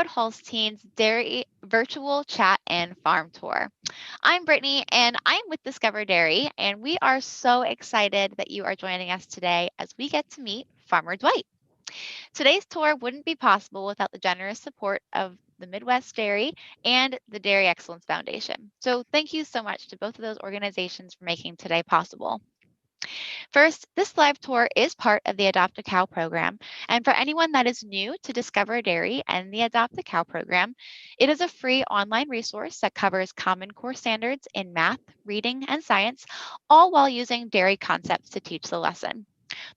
Rokeyroad Holsteins Dairy Virtual Chat and Farm Tour. I'm Brittany and I'm with Discover Dairy, and we are so excited that you are joining us today as we get to meet Farmer Dwight. Today's tour wouldn't be possible without the generous support of the Midwest Dairy and the Dairy Excellence Foundation. So thank you so much to both of those organizations for making today possible. First, this live tour is part of the Adopt a Cow program. And for anyone that is new to Discover Dairy and the Adopt a Cow program, it is a free online resource that covers Common Core standards in math, reading, and science, all while using dairy concepts to teach the lesson.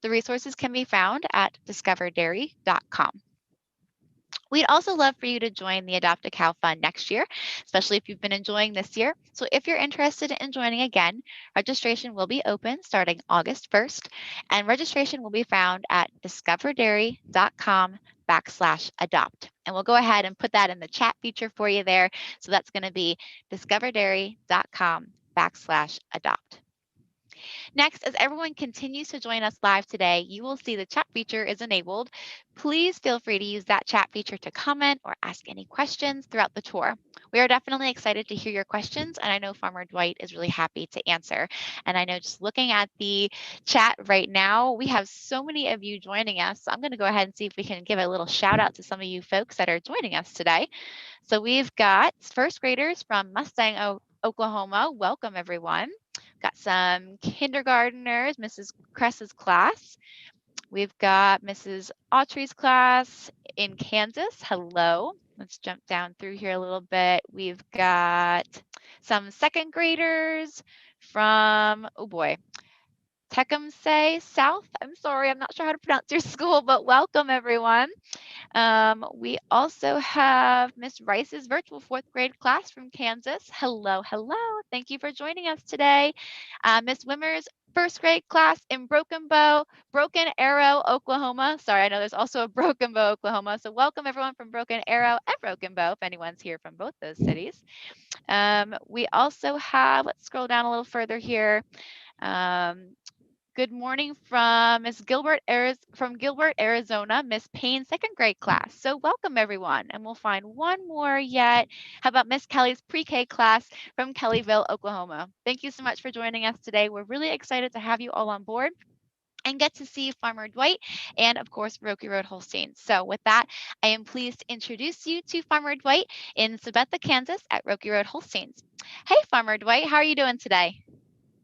The resources can be found at discoverdairy.com. We'd also love for you to join the Adopt a Cow Fund next year, especially if you've been enjoying this year. So if you're interested in joining again, registration will be open starting August 1st, and registration will be found at discoverdairy.com/adopt. And we'll go ahead and put that in the chat feature for you there. So that's going to be discoverdairy.com/adopt. Next, as everyone continues to join us live today, you will see the chat feature is enabled. Please feel free to use that chat feature to comment or ask any questions throughout the tour. We are definitely excited to hear your questions, and I know Farmer Dwight is really happy to answer. And I know just looking at the chat right now, we have so many of you joining us. So I'm going to go ahead and see if we can give a little shout out to some of you folks that are joining us today. So we've got first graders from Mustang, Oklahoma. Welcome, everyone. Got some kindergarteners, Mrs. Kress's class. We've got Mrs. Autry's class in Kansas. Hello. Let's jump down through here a little bit. We've got some second graders from, oh boy, Tecumseh South. I'm sorry, I'm not sure how to pronounce your school, but welcome everyone. We also have Miss Rice's virtual fourth grade class from Kansas. Hello, hello. Thank you for joining us today. Miss Wimmer's first grade class in Broken Arrow, Oklahoma. Sorry, I know there's also a Broken Bow, Oklahoma. So welcome everyone from Broken Arrow and Broken Bow, if anyone's here from both those cities. We also have, let's scroll down a little further here. Good morning from Miss Gilbert, Arizona, Miss Payne's second grade class. So welcome everyone. And we'll find one more yet. How about Miss Kelly's pre-K class from Kellyville, Oklahoma? Thank you so much for joining us today. We're really excited to have you all on board and get to see Farmer Dwight and of course Rokeyroad Holsteins. So with that, I am pleased to introduce you to Farmer Dwight in Sabetha, Kansas at Rokeyroad Holsteins. Hey Farmer Dwight, how are you doing today?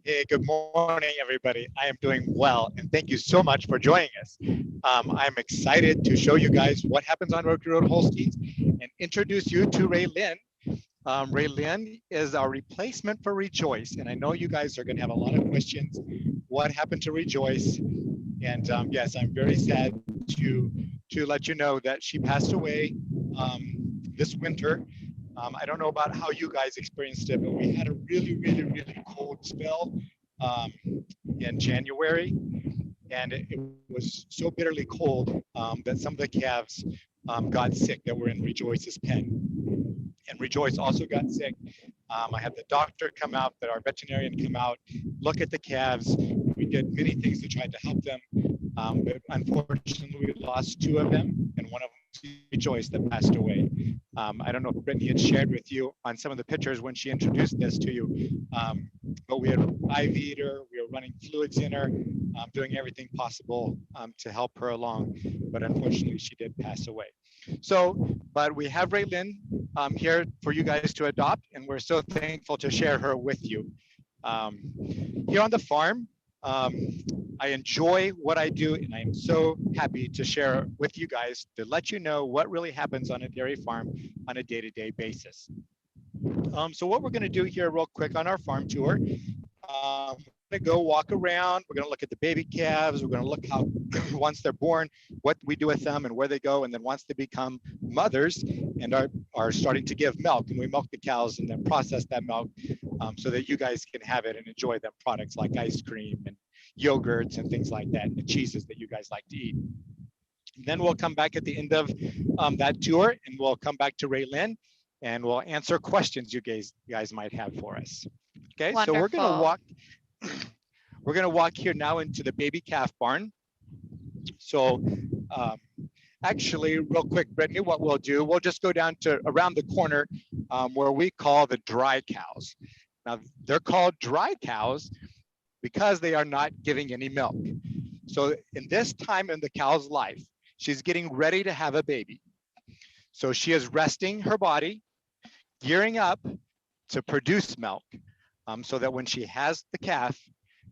Hey, good morning, everybody. I am doing well, and thank you so much for joining us. I'm excited to show you guys what happens on Rokeyroad Holsteins and introduce you to Ray Lynn. Ray Lynn is our replacement for Rejoice, and I know you guys are going to have a lot of questions. What happened to Rejoice? And yes, I'm very sad to let you know that she passed away this winter. I don't know about how you guys experienced it, but we had a really cold spell in January, and it was so bitterly cold that some of the calves got sick that were in Rejoice's pen. And Rejoice also got sick. I had the doctor come out, our veterinarian come out, look at the calves. We did many things to try to help them, but unfortunately we lost two of them, and one of them was Rejoice that passed away. I don't know if Brittany had shared with you on some of the pictures when she introduced this to you, but we had IV her, we were running fluids in her, doing everything possible to help her along, but unfortunately she did pass away. So, but we have Ray Lynn here for you guys to adopt, and we're so thankful to share her with you. Here on the farm, I enjoy what I do, and I'm so happy to share with you guys to let you know what really happens on a dairy farm on a day-to-day basis. So what we're going to do here real quick on our farm tour, we're going to go walk around. We're going to look at the baby calves. We're going to look how once they're born, what we do with them and where they go. And then once they become mothers and are starting to give milk, and we milk the cows and then process that milk so that you guys can have it and enjoy them products like ice cream and yogurts and things like that, and the cheeses that you guys like to eat. And then we'll come back at the end of that tour, and we'll come back to Ray Lynn, and we'll answer questions you guys might have for us. Okay, Wonderful. So we're gonna walk here now into the baby calf barn. So Actually, real quick, Brittany, what we'll do, we'll just go down to around the corner where we call the dry cows. Now, they're called dry cows because they are not giving any milk. So in this time in the cow's life, she's getting ready to have a baby. So she is resting her body, gearing up to produce milk so that when she has the calf,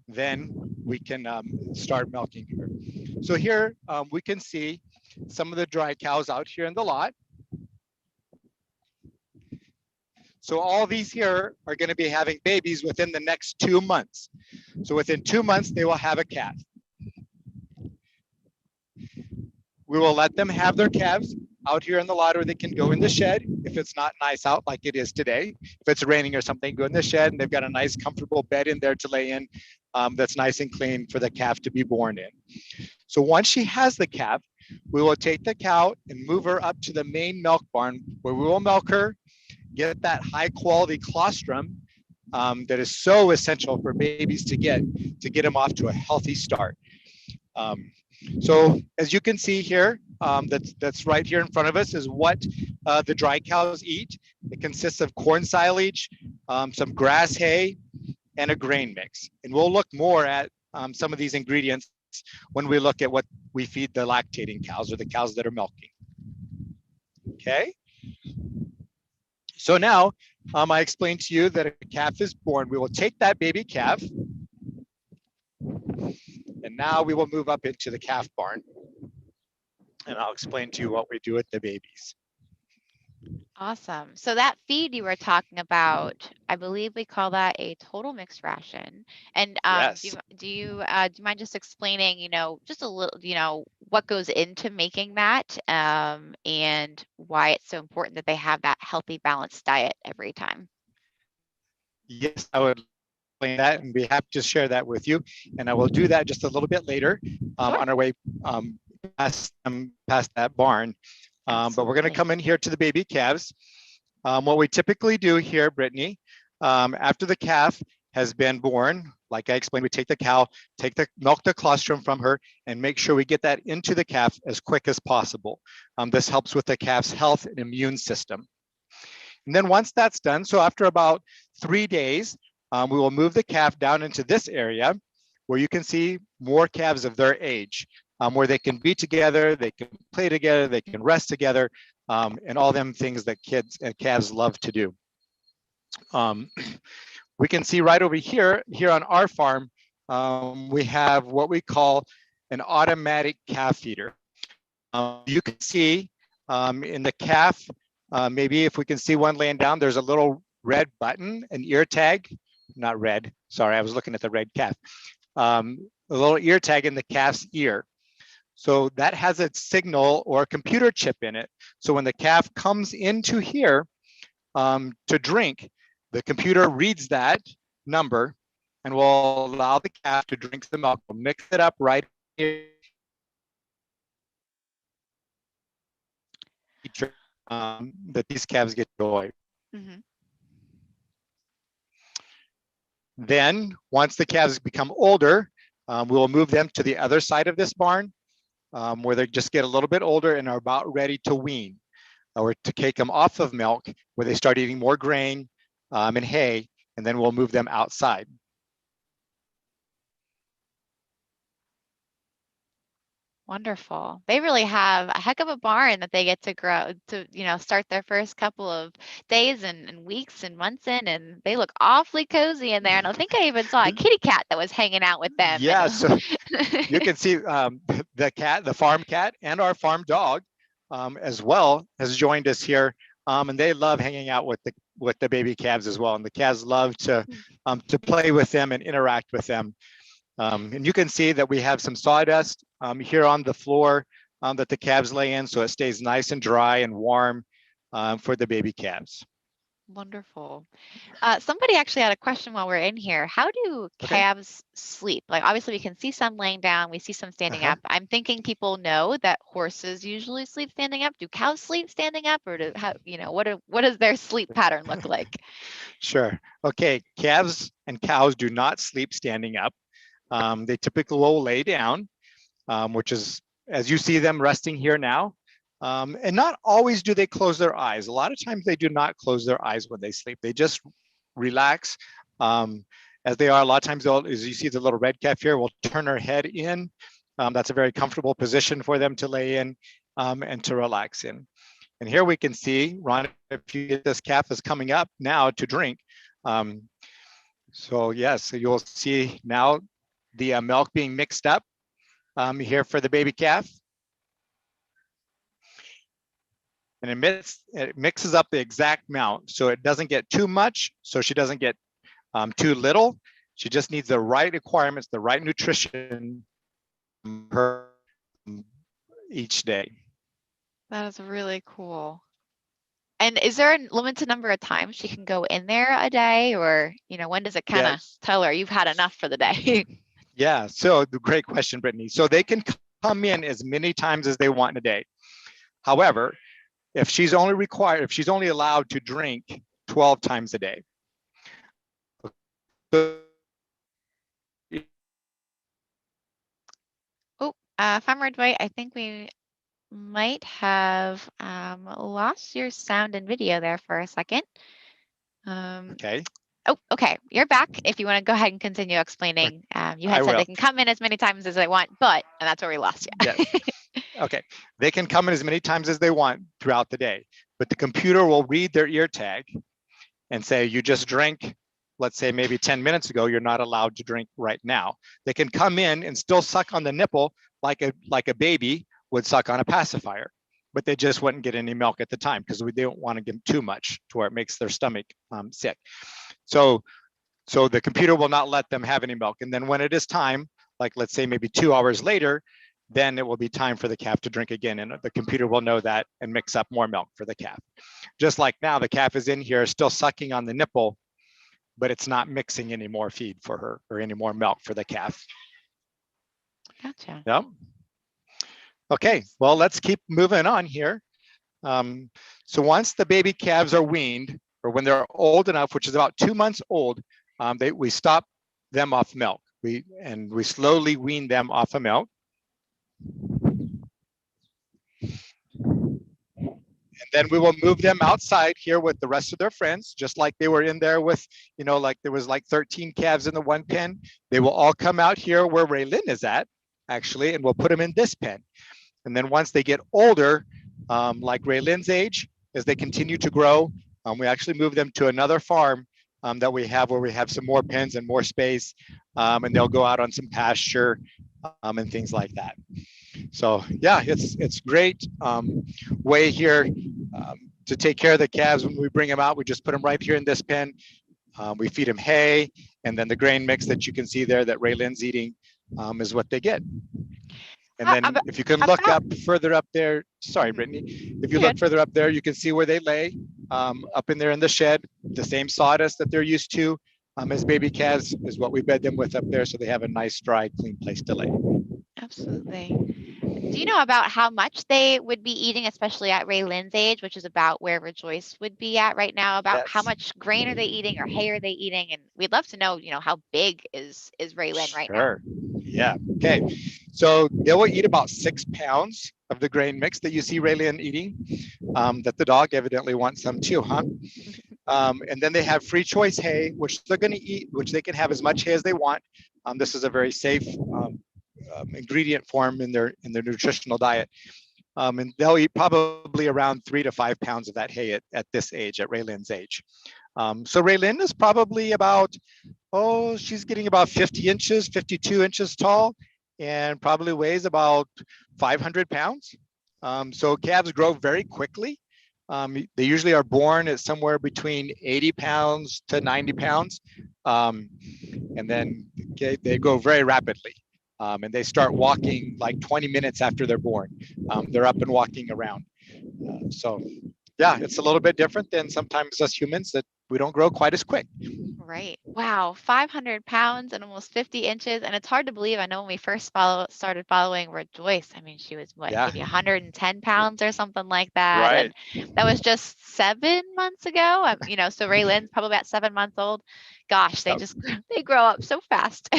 then we can start milking her. So here we can see some of the dry cows out here in the lot. So all these here are going to be having babies within the next 2 months. So within 2 months, they will have a calf. We will let them have their calves out here in the lot, or they can go in the shed if it's not nice out like it is today. If it's raining or something, go in the shed, and they've got a nice comfortable bed in there to lay in that's nice and clean for the calf to be born in. So once she has the calf, we will take the cow and move her up to the main milk barn where we will milk her, get that high quality colostrum that is so essential for babies to get them off to a healthy start. So as you can see here, that's right here in front of us is what the dry cows eat. It consists of corn silage, some grass hay, and a grain mix. And we'll look more at some of these ingredients when we look at what we feed the lactating cows or the cows that are milking. Okay. So now I explained to you that a calf is born. We will take that baby calf, and now we will move up into the calf barn. And I'll explain to you what we do with the babies. Awesome. So that feed you were talking about, I believe we call that a total mixed ration. And Yes. do you mind just explaining, just a little, what goes into making that, and why it's so important that they have that healthy, balanced diet every time? Yes, I would explain that and be happy to share that with you. And I will do that just a little bit later Sure. on our way past that barn. But we're going to come in here to the baby calves. What we typically do here, Brittany, after the calf has been born, like I explained, we take the cow, milk the colostrum from her, and make sure we get that into the calf as quick as possible. This helps with the calf's health and immune system. And then once that's done, so after about 3 days, we will move the calf down into this area where you can see more calves of their age, where they can be together, they can play together, they can rest together, and all them things that kids and calves love to do. We can see right over here on our farm, we have what we call an automatic calf feeder. You can see in the calf, maybe if we can see one laying down, there's a little red button, an ear tag, not red, sorry, I was looking at the red calf. A little ear tag in the calf's ear. So that has a signal or a computer chip in it. So when the calf comes into here to drink, the computer reads that number and will allow the calf to drink the milk. We'll mix it up right here. That these calves get joy. Mm-hmm. Then once the calves become older, we will move them to the other side of this barn where they just get a little bit older and are about ready to wean or to take them off of milk, where they start eating more grain and hay, and then we'll move them outside. Wonderful. They really have a heck of a barn that they get to grow to, start their first couple of days and weeks and months in, and they look awfully cozy in there. And I think I even saw a kitty cat that was hanging out with them. Yeah, so you can see the farm cat and our farm dog as well has joined us here. And they love hanging out with the baby calves as well. And the calves love to play with them and interact with them. And you can see that we have some sawdust here on the floor that the calves lay in, so it stays nice and dry and warm for the baby calves. Wonderful. Somebody actually had a question while we're in here. How do calves sleep? Like, obviously we can see some laying down, we see some standing up. I'm thinking people know that horses usually sleep standing up. Do cows sleep standing up, or what does their sleep pattern look like? Sure. Okay, calves and cows do not sleep standing up. They typically will lay down, which is, as you see them resting here now, And not always do they close their eyes. A lot of times they do not close their eyes when they sleep. They just relax as they are. A lot of times, as you see the little red calf here, will turn her head in. That's a very comfortable position for them to lay in and to relax in. And here we can see, Ron, if you get this calf is coming up now to drink. So yes, so you'll see now the milk being mixed up here for the baby calf. And it mixes up the exact amount. So it doesn't get too much. So she doesn't get too little. She just needs the right requirements, the right nutrition from her each day. That is really cool. And is there a limited number of times she can go in there a day, or when does it kind of tell her you've had enough for the day? Yeah, so great question, Brittany. So they can come in as many times as they want in a day. However, if she's only allowed to drink 12 times a day. Oh, Farmer Dwight, I think we might have lost your sound and video there for a second. Okay. Oh, okay. You're back. If you want to go ahead and continue explaining, you had said they can come in as many times as they want, and that's where we lost you. Yes. Okay. They can come in as many times as they want throughout the day, but the computer will read their ear tag and say, you just drank, let's say maybe 10 minutes ago, you're not allowed to drink right now. They can come in and still suck on the nipple like a baby would suck on a pacifier, but they just wouldn't get any milk at the time because they don't want to give them too much to where it makes their stomach sick. So the computer will not let them have any milk. And then when it is time, like let's say maybe 2 hours later, then it will be time for the calf to drink again. And the computer will know that and mix up more milk for the calf. Just like now, the calf is in here still sucking on the nipple, but it's not mixing any more feed for her or any more milk for the calf. Gotcha. Yep. Okay, well, let's keep moving on here. So once the baby calves are weaned, or when they're old enough, which is about 2 months old, we stop them off milk. We slowly wean them off of milk. And then we will move them outside here with the rest of their friends, just like they were in there with, like there was like 13 calves in the one pen. They will all come out here where Raylin is at, actually, and we'll put them in this pen. And then once they get older, like Raylin's age, as they continue to grow, we actually move them to another farm that we have where we have some more pens and more space, and they'll go out on some pasture and things like that. So yeah, it's great way here to take care of the calves. When we bring them out, we just put them right here in this pen. We feed them hay, and then the grain mix that you can see there that Raylin's eating is what they get. And then if you can look up further up there, sorry, Brittany, if you look further up there, you can see where they lay up in there in the shed. The same sawdust that they're used to as baby calves is what we bed them with up there, so they have a nice, dry, clean place to lay. Absolutely. Do you know about how much they would be eating, especially at Raylin's age, which is about where Rejoice would be at right now? About how much grain are they eating or hay are they eating? And we'd love to know, how big is Raylin right now? Yeah. Okay. So they will eat about 6 pounds of the grain mix that you see Raylin eating. That the dog evidently wants some too, huh? And then they have free choice hay, which they're going to eat, which they can have as much hay as they want. This is a very safe ingredient form in their nutritional diet. And they'll eat probably around 3 to 5 pounds of that hay at this age, at Raylin's age. So Raylin is probably about, she's getting about 50 inches, 52 inches tall, and probably weighs about 500 pounds. So calves grow very quickly. They usually are born at somewhere between 80 pounds to 90 pounds. And then they grow very rapidly. And they start walking like 20 minutes after they're born. They're up and walking around. So yeah, it's a little bit different than sometimes us humans that we don't grow quite as quick. Right. Wow. 500 pounds and almost 50 inches. And it's hard to believe. I know when we first started following Rejoice, I mean, she was what, Yeah, maybe 110 pounds or something like that. right. And that was just 7 months ago. So Raylan's probably about 7 months old. Gosh, they Yep. just, they grow up so fast.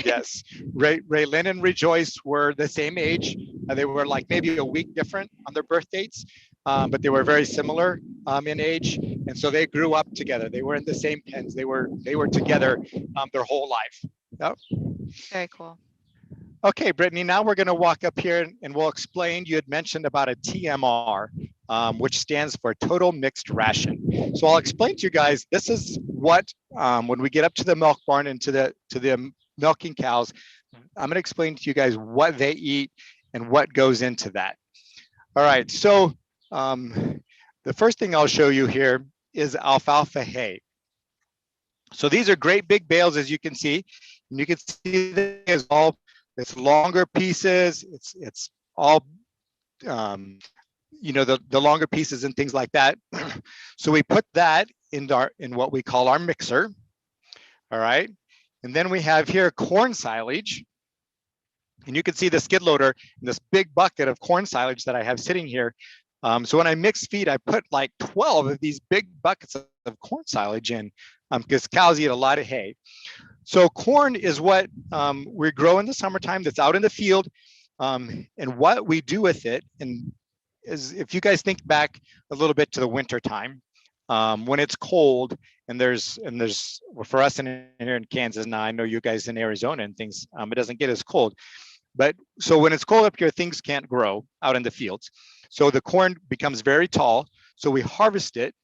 Yes, Lynn and Rejoice were the same age. They were like maybe a week different on their birth dates, but they were very similar in age, and so they grew up together. They were in the same pens. They were together their whole life. Yep. Very cool. Okay, Brittany, now we're going to walk up here and we'll explain. You had mentioned about a TMR, which stands for Total Mixed Ration. So I'll explain to you guys, this is what, when we get up to the milk barn and to the milking cows, I'm going to explain to you guys what they eat and what goes into that. All right, so the first thing I'll show you here is alfalfa hay. So these are great big bales, as you can see, and you can see that is all, it's longer pieces, it's all the longer pieces and things like that. So we put that in what we call our mixer. All right, and then we have here corn silage, and you can see the skid loader in this big bucket of corn silage that I have sitting here. So when I mix feed, I put like 12 of these big buckets of corn silage in, because cows eat a lot of hay. So corn is what we grow in the summertime, that's out in the field, and what we do with it, and is, if you guys think back a little bit to the winter time, when it's cold, and there's well, for us here in Kansas, now I know you guys in Arizona and things, it doesn't get as cold, but so when it's cold up here, things can't grow out in the fields. So the corn becomes very tall. So we harvest it,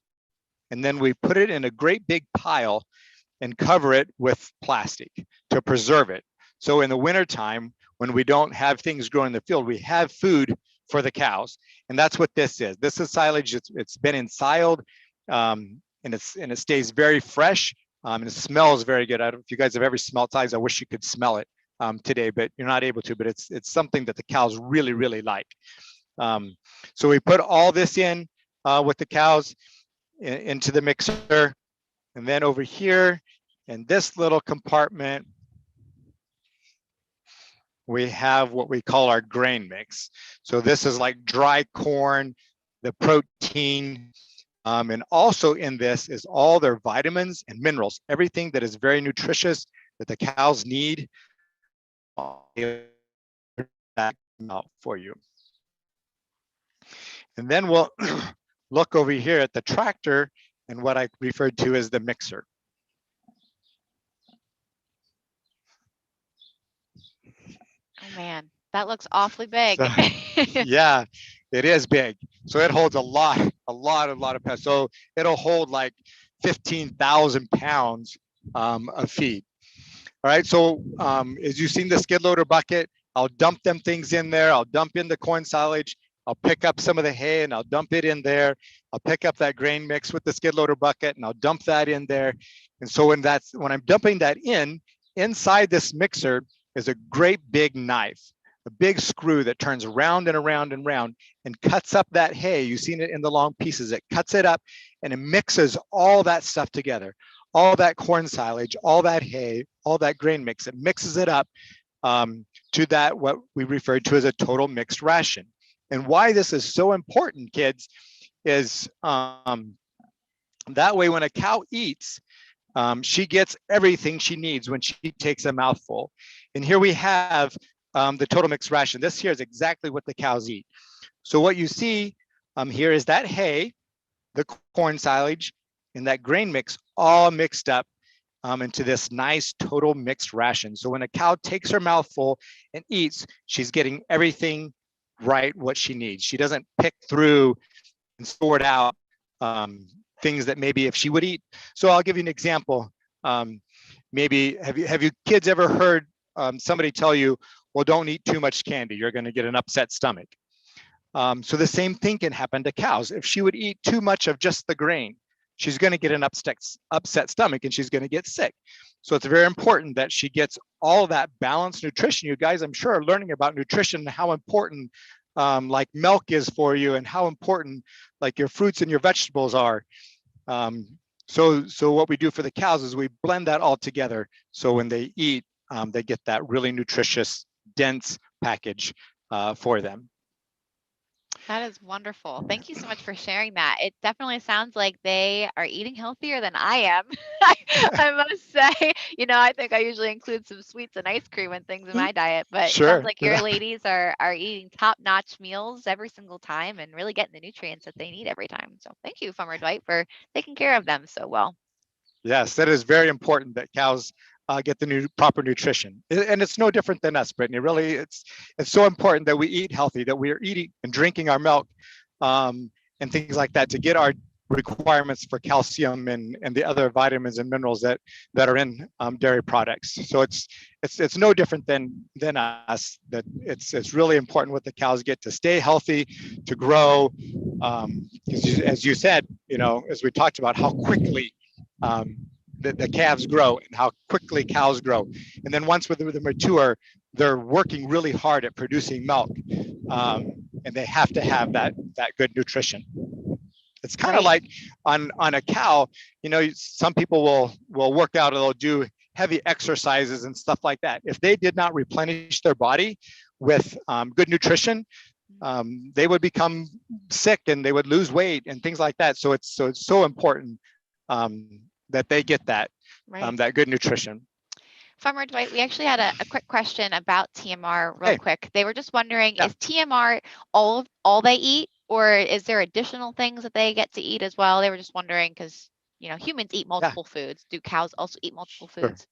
and then we put it in a great big pile and cover it with plastic to preserve it. So in the wintertime, when we don't have things growing in the field, we have food for the cows. And that's what this is. This is silage. It's been ensiled, and it stays very fresh, and it smells very good. I don't know if you guys have ever smelled silage. I wish you could smell it today, but you're not able to. But it's something that the cows really, really like. So we put all this in with the cows into the mixer. And then over here in this little compartment, we have what we call our grain mix. So this is like dry corn, the protein, and also in this is all their vitamins and minerals, everything that is very nutritious that the cows need out for you. And then we'll look over here at the tractor and what I referred to as the mixer. Oh man, that looks awfully big. So, yeah, it is big. So it holds a lot of pounds. So it'll hold like 15,000 pounds of feed. All right, so as you've seen the skid loader bucket, I'll dump them things in there. I'll dump in the corn silage. I'll pick up some of the hay and I'll dump it in there. I'll pick up that grain mix with the skid loader bucket and I'll dump that in there. And so when I'm dumping that in, inside this mixer is a great big knife, a big screw that turns round and around and round and cuts up that hay. You've seen it in the long pieces. It cuts it up and it mixes all that stuff together. All that corn silage, all that hay, all that grain mix, it mixes it up to that what we refer to as a total mixed ration. And why this is so important, kids, is that way when a cow eats, she gets everything she needs when she takes a mouthful. And here we have the total mixed ration. This here is exactly what the cows eat. So what you see here is that hay, the corn silage, and that grain mix all mixed up into this nice total mixed ration. So when a cow takes her mouthful and eats, she's getting everything right what she needs. She doesn't pick through and sort out things that maybe if she would eat. So I'll give you an example. Maybe have you kids ever heard somebody tell you, well, don't eat too much candy, you're going to get an upset stomach. So the same thing can happen to cows. If she would eat too much of just the grain, she's going to get an upset stomach and she's going to get sick. So it's very important that she gets all that balanced nutrition. You guys, I'm sure, are learning about nutrition and how important like milk is for you and how important like your fruits and your vegetables are. So what we do for the cows is we blend that all together. So when they eat, they get that really nutritious, dense package for them. That is wonderful. Thank you so much for sharing that. It definitely sounds like they are eating healthier than I am. I must say, I think I usually include some sweets and ice cream and things in my diet, but it sounds Sure. like your ladies are eating top-notch meals every single time and really getting the nutrients that they need every time. So thank you, Farmer Dwight, for taking care of them so well. Yes, that is very important that cows get the proper nutrition, and it's no different than us, Brittany. Really, it's so important that we eat healthy, that we are eating and drinking our milk, and things like that to get our requirements for calcium and the other vitamins and minerals that are in dairy products. So it's no different than us. That it's really important what the cows get to stay healthy, to grow. As you said, as we talked about how quickly the calves grow and how quickly cows grow. And then once they're mature, they're working really hard at producing milk. And they have to have that good nutrition. It's kind of like on a cow, some people will work out or they'll do heavy exercises and stuff like that. If they did not replenish their body with good nutrition, they would become sick and they would lose weight and things like that. So it's so important that they get that good nutrition. Farmer Dwight, we actually had a quick question about TMR real quick. They were just wondering, is TMR all they eat, or is there additional things that they get to eat as well? They were just wondering because, humans eat multiple foods. Do cows also eat multiple foods?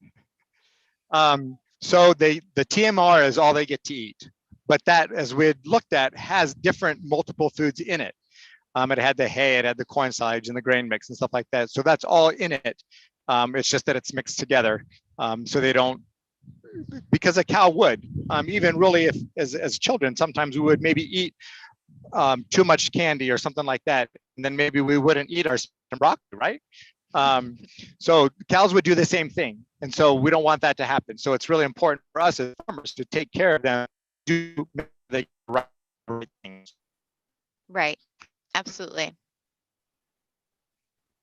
So the TMR is all they get to eat. But that, as we had looked at, has different multiple foods in it. It had the hay, it had the corn silage and the grain mix and stuff like that. So that's all in it. It's just that it's mixed together. So they don't, because a cow would, even really if as children, sometimes we would maybe eat too much candy or something like that. And then maybe we wouldn't eat our broccoli, right? So cows would do the same thing. And so we don't want that to happen. So it's really important for us as farmers to take care of them, do the right things. Right. Absolutely.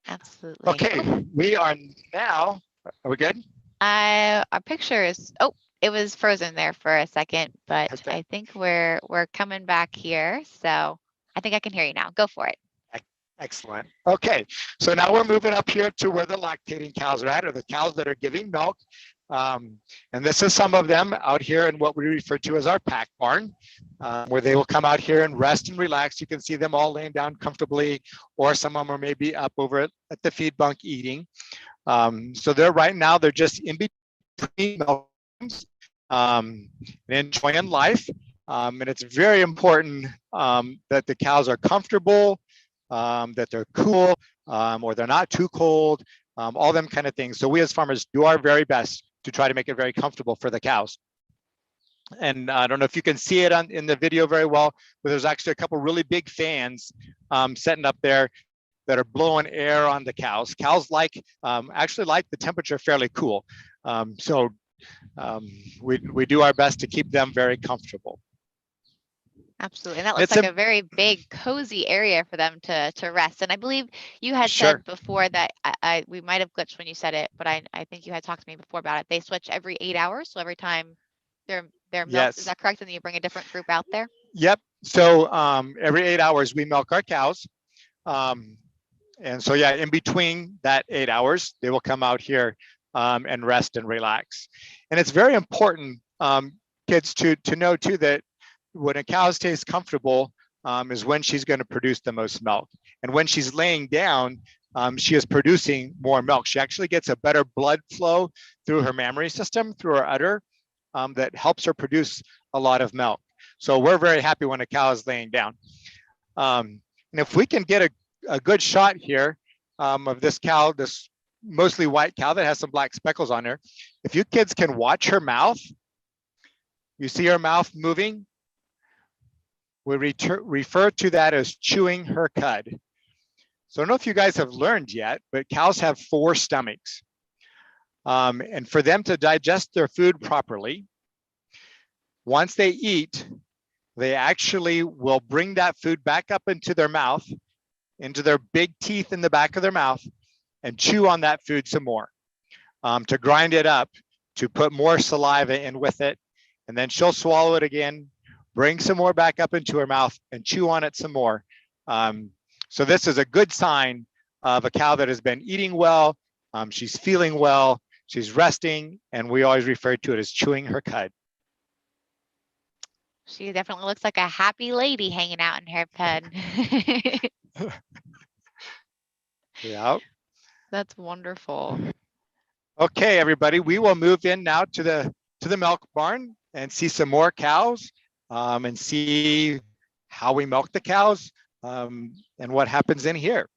Absolutely. Okay, we are now, are we good? Our picture is, it was frozen there for a second, but I think we're coming back here. So I think I can hear you now. Go for it. Excellent. Okay, so now we're moving up here to where the lactating cows are at, or the cows that are giving milk. And this is some of them out here in what we refer to as our pack barn, where they will come out here and rest and relax. You can see them all laying down comfortably, or some of them are maybe up over at the feed bunk eating. So they're just in between milk and enjoying life. And it's very important that the cows are comfortable, that they're cool, or they're not too cold, all them kind of things. So we as farmers do our very best to try to make it very comfortable for the cows. And I don't know if you can see it in the video very well, but there's actually a couple really big fans setting up there that are blowing air on the cows. Cows actually like the temperature fairly cool. So we do our best to keep them very comfortable. Absolutely. And that looks like a very big, cozy area for them to rest. And I believe you had said before that we might have glitched when you said it, but I think you had talked to me before about it. They switch every 8 hours. So every time they're milked, is that correct? And then you bring a different group out there? Yep. So every 8 hours we milk our cows. And so, yeah, in between that 8 hours, they will come out here and rest and relax. And it's very important, kids, to know too, that when a cow stays comfortable is when she's going to produce the most milk. And when she's laying down, she is producing more milk. She actually gets a better blood flow through her mammary system, through her udder, that helps her produce a lot of milk. So we're very happy when a cow is laying down. And if we can get a good shot here of this cow, this mostly white cow that has some black speckles on her, if you kids can watch her mouth, you see her mouth moving, we refer to that as chewing her cud. So I don't know if you guys have learned yet, but cows have 4 stomachs. And for them to digest their food properly, once they eat, they actually will bring that food back up into their mouth, into their big teeth in the back of their mouth, and chew on that food some more, to grind it up, to put more saliva in with it. And then she'll swallow it again, bring some more back up into her mouth and chew on it some more. So this is a good sign of a cow that has been eating well. She's feeling well, she's resting, and we always refer to it as chewing her cud. She definitely looks like a happy lady hanging out in her pen. Yeah. That's wonderful. Okay, everybody, we will move in now to the milk barn and see some more cows, and see how we milk the cows, and what happens in here.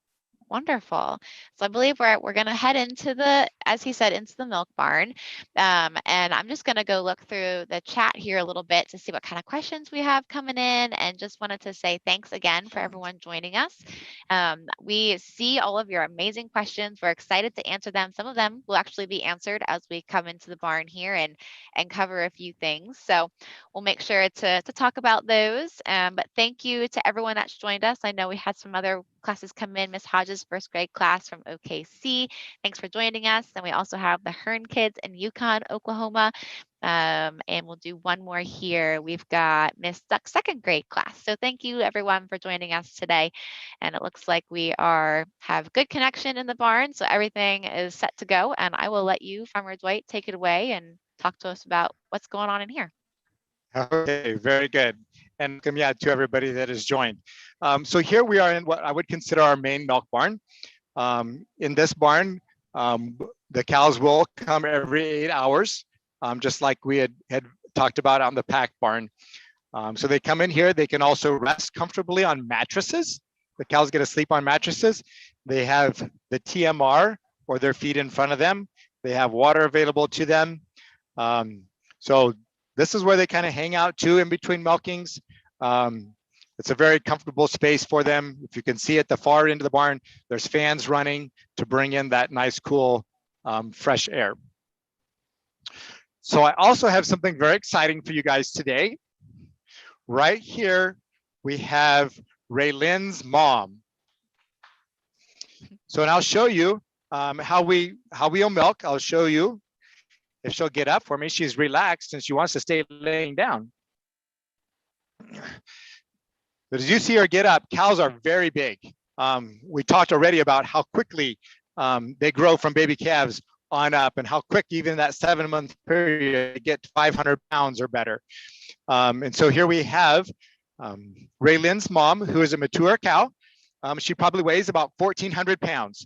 Wonderful. So I believe we're going to head into the, as he said, into the milk barn. And I'm just going to go look through the chat here a little bit to see what kind of questions we have coming in, and just wanted to say thanks again for everyone joining us. We see all of your amazing questions. We're excited to answer them. Some of them will actually be answered as we come into the barn here and cover a few things. So we'll make sure to talk about those. But thank you to everyone that's joined us. I know we had some other classes come in. Miss Hodges' first grade class from OKC. Thanks for joining us. And we also have the Hearn kids in Yukon, Oklahoma. And we'll do one more here. We've got Miss Duck's second grade class. So thank you everyone for joining us today. And it looks like we have good connection in the barn. So everything is set to go. And I will let you, Farmer Dwight, take it away and talk to us about what's going on in here. Okay, very good. And welcome, yeah, to everybody that has joined. So here we are in what I would consider our main milk barn. In this barn, the cows will come every 8 hours, just like we had talked about on the pack barn. So they come in here. They can also rest comfortably on mattresses. The cows get to sleep on mattresses. They have the TMR, or their feet in front of them. They have water available to them. So this is where they kind of hang out too in between milkings. It's a very comfortable space for them. If you can see at the far end of the barn, there's fans running to bring in that nice, cool, fresh air. So I also have something very exciting for you guys today. Right here, we have Raylynn's mom. So, and I'll show you how we'll milk. I'll show you if she'll get up for me. She's relaxed and she wants to stay laying down. But as you see her get up, cows are very big. We talked already about how quickly they grow from baby calves on up, and how quick even that 7-month period to get 500 pounds or better. And so here we have Raylynn's mom, who is a mature cow. She probably weighs about 1,400 pounds.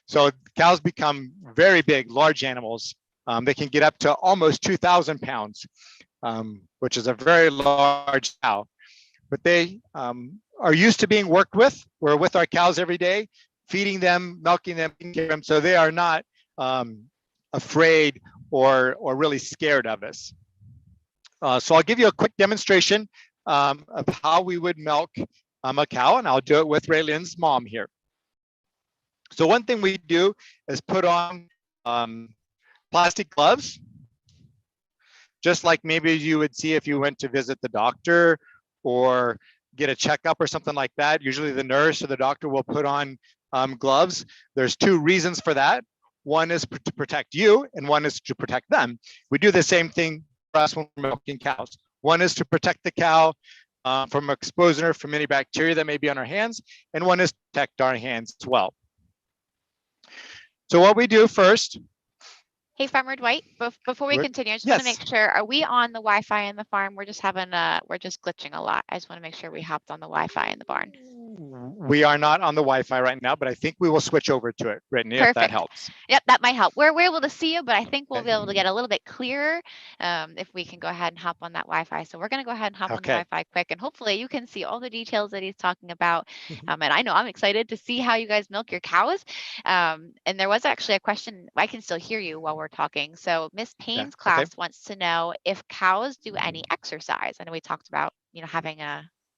So cows become very big, large animals. They can get up to almost 2,000 pounds, which is a very large cow. But they are used to being worked with. We're with our cows every day, feeding them, milking them, so they are not afraid or really scared of us. So I'll give you a quick demonstration of how we would milk a cow, and I'll do it with Raylynn's mom here. So one thing we do is put on plastic gloves, just like maybe you would see if you went to visit the doctor or get a checkup or something like that. Usually the nurse or the doctor will put on gloves. There's 2 reasons for that. One is to protect you, and one is to protect them. We do the same thing for us when we're milking cows. One is to protect the cow from exposure from any bacteria that may be on our hands, and one is to protect our hands as well. So what we do first. Hey, Farmer Dwight, before we continue, I just want to make sure, are we on the Wi-Fi in the farm? We're just glitching a lot. I just want to make sure we hopped on the Wi-Fi in the barn. We are not on the Wi-Fi right now, but I think we will switch over to it, Brittany, if that helps. Yep, that might help. We're able to see you, but I think we'll be able to get a little bit clearer if we can go ahead and hop on that Wi-Fi. So we're going to go ahead and hop on the Wi-Fi quick, and hopefully you can see all the details that he's talking about. And I know I'm excited to see how you guys milk your cows. And there was actually a question. I can still hear you while we're talking. So Miss Payne's class wants to know if cows do any exercise. I know we talked about,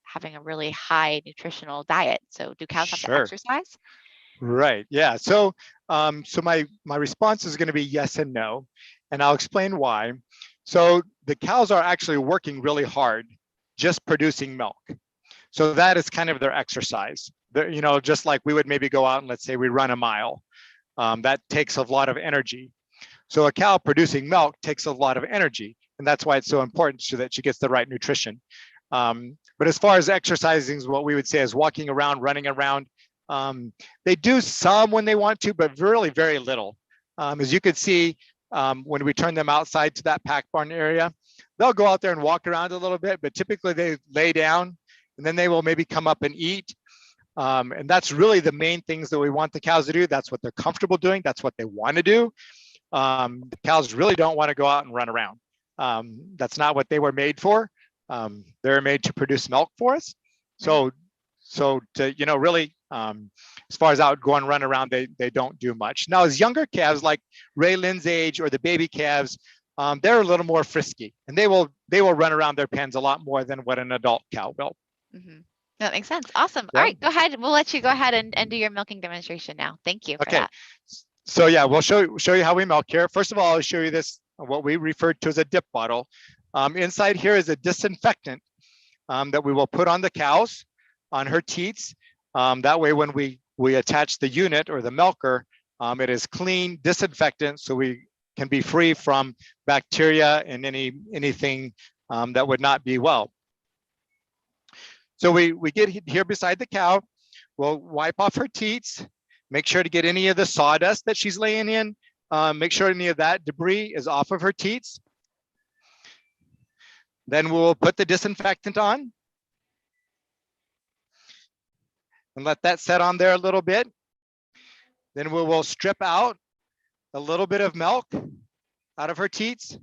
having a really high nutritional diet. So do cows have to exercise? Right. Yeah. So my response is going to be yes and no, and I'll explain why. So the cows are actually working really hard, just producing milk. So that is kind of their exercise. you know, just like we would maybe go out and let's say we run a mile. That takes a lot of energy. So a cow producing milk takes a lot of energy, and that's why it's so important so that she gets the right nutrition. But as far as exercising, what we would say is walking around, running around. They do some when they want to, but really very little. As you could see, when we turn them outside to that pack barn area, they'll go out there and walk around a little bit, but typically they lay down and then they will maybe come up and eat. And that's really the main things that we want the cows to do. That's what they're comfortable doing. That's what they want to do. The cows really don't want to go out and run around. That's not what they were made for. They're made to produce milk for us. So to, you know, really, as far as out go and run around, they don't do much. Now, as younger calves like Ray Lynn's age or the baby calves, they're a little more frisky, and they will run around their pens a lot more than what an adult cow will. Mm-hmm. That makes sense. Awesome. Yeah. All right, go ahead. We'll let you go ahead and do your milking demonstration now. Thank you for that. So yeah, we'll show you how we milk here. First of all, I'll show you this, what we referred to as a dip bottle. Inside here is a disinfectant that we will put on the cows, on her teats. That way, when we attach the unit or the milker, it is clean, disinfectant, so we can be free from bacteria and anything that would not be well. So we get here beside the cow, we'll wipe off her teats, make sure to get any of the sawdust that she's laying in, make sure any of that debris is off of her teats. Then we'll put the disinfectant on and let that set on there a little bit. Then we will strip out a little bit of milk out of her teats.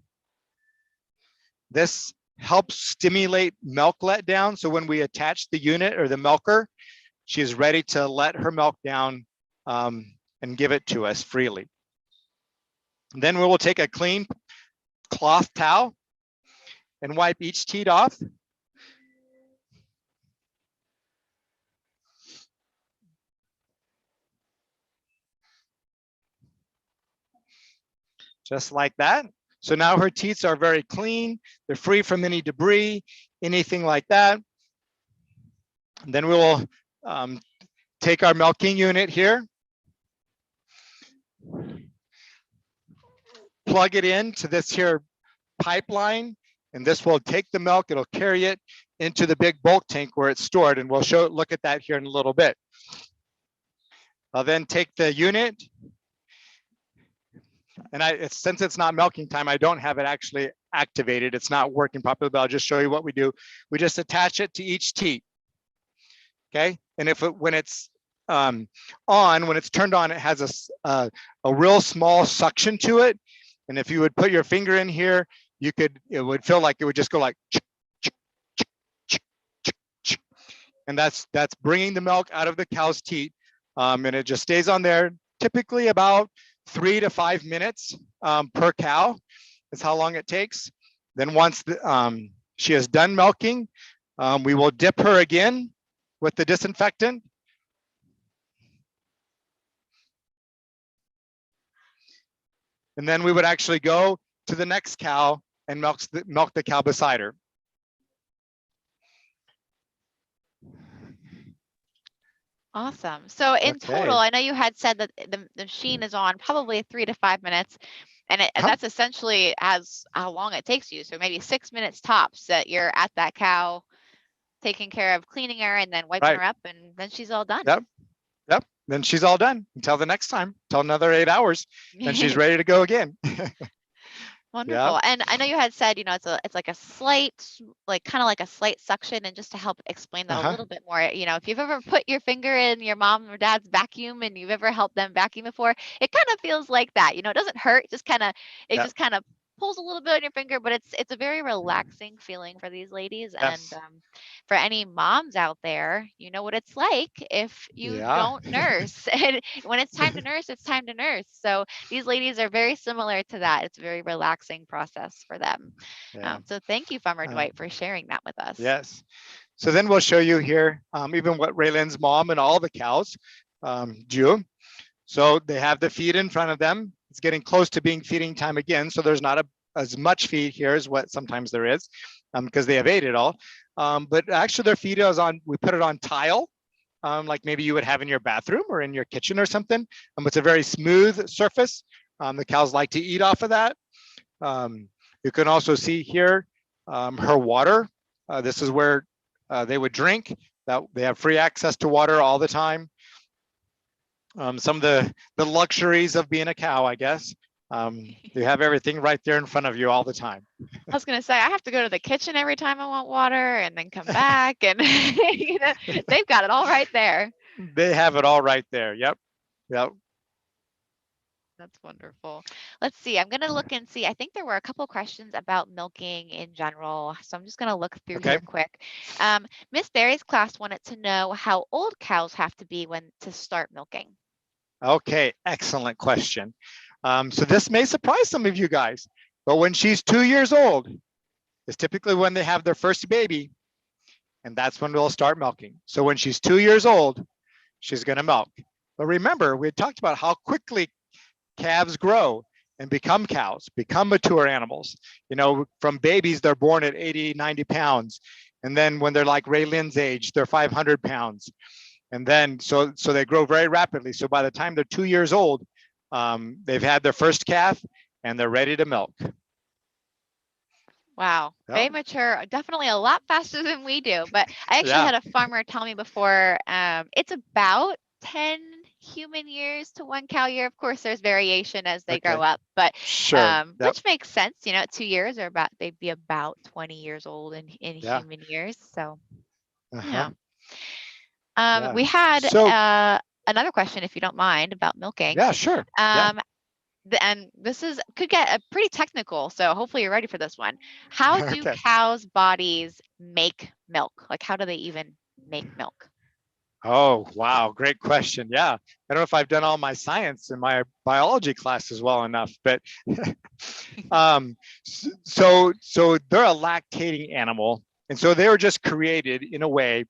This helps stimulate milk letdown. So when we attach the unit or the milker, she is ready to let her milk down and give it to us freely. And then we will take a clean cloth towel and wipe each teat off. Just like that. So now her teats are very clean. They're free from any debris, anything like that. And then we will take our milking unit here, plug it into this here pipeline, and this will take the milk, it'll carry it into the big bulk tank where it's stored, and we'll look at that here in a little bit. I'll then take the unit, and since it's not milking time, I don't have it actually activated. It's not working properly, but I'll just show you what we do. We just attach it to each teat, okay? And when it's when it's turned on, it has a real small suction to it. And if you would put your finger in here, it would feel like it would just go like, and that's bringing the milk out of the cow's teat. And it just stays on there, typically about 3 to 5 minutes per cow is how long it takes. Then once she is done milking, we will dip her again with the disinfectant. And then we would actually go to the next cow and milk the cow beside her. Awesome. So in total, I know you had said that the machine is on probably 3 to 5 minutes, and that's essentially how long it takes you. So maybe 6 minutes tops that you're at that cow, taking care of cleaning her and then wiping her up, and then she's all done. Yep. Then she's all done until the next time, until another 8 hours, and she's ready to go again. Wonderful. Yeah. And I know you had said, it's like a slight, kind of like a slight suction. And just to help explain that a little bit more, if you've ever put your finger in your mom or dad's vacuum and you've ever helped them vacuum before, it kind of feels like that. It doesn't hurt. Just kind of, just kind of pulls a little bit on your finger, but it's a very relaxing feeling for these ladies. Yes. And for any moms out there, you know what it's like if you don't nurse. And when it's time to nurse, it's time to nurse. So these ladies are very similar to that. It's a very relaxing process for them. So thank you, Farmer Dwight, for sharing that with us. Yes. So then we'll show you here even what Raylan's mom and all the cows do. So they have the feed in front of them. It's getting close to being feeding time again. So there's not as much feed here as what sometimes there is because they have ate it all. But actually their feed is on, we put it on tile. like maybe you would have in your bathroom or in your kitchen or something. It's a very smooth surface. The cows like to eat off of that. You can also see here her water. This is where they would drink. That they have free access to water all the time. Some of the luxuries of being a cow, I guess. You have everything right there in front of you all the time. I was going to say, I have to go to the kitchen every time I want water and then come back, and you know, they've got it all right there. They have it all right there. Yep. Yep. That's wonderful. Let's see. I'm going to look and see. I think there were a couple questions about milking in general. So I'm just going to look through here quick. Miss Barry's class wanted to know how old cows have to be when to start milking. Okay, excellent question. So this may surprise some of you guys, but when she's 2 years old is typically when they have their first baby, and that's when they'll start milking. So when she's 2 years old, she's going to milk. But remember, we had talked about how quickly calves grow and become cows, become mature animals. You know, from babies, they're born at 80, 90 pounds. And then when they're like Ray Lynn's age, they're 500 pounds. And then, so they grow very rapidly. So by the time they're 2 years old, they've had their first calf and they're ready to milk. Wow, very mature, definitely a lot faster than we do. But I actually had a farmer tell me before, it's about 10 human years to 1 cow year. Of course, there's variation as they grow up, but which makes sense. You know, at 2 years or they'd be about 20 years old in human years. So yeah. We had another question, if you don't mind, about milking. Yeah, sure. And this could get pretty technical, so hopefully you're ready for this one. How do cows' bodies make milk? Like, how do they even make milk? Oh, wow. Great question. Yeah. I don't know if I've done all my science in my biology classes well enough, but so they're a lactating animal. And so they were just created in a way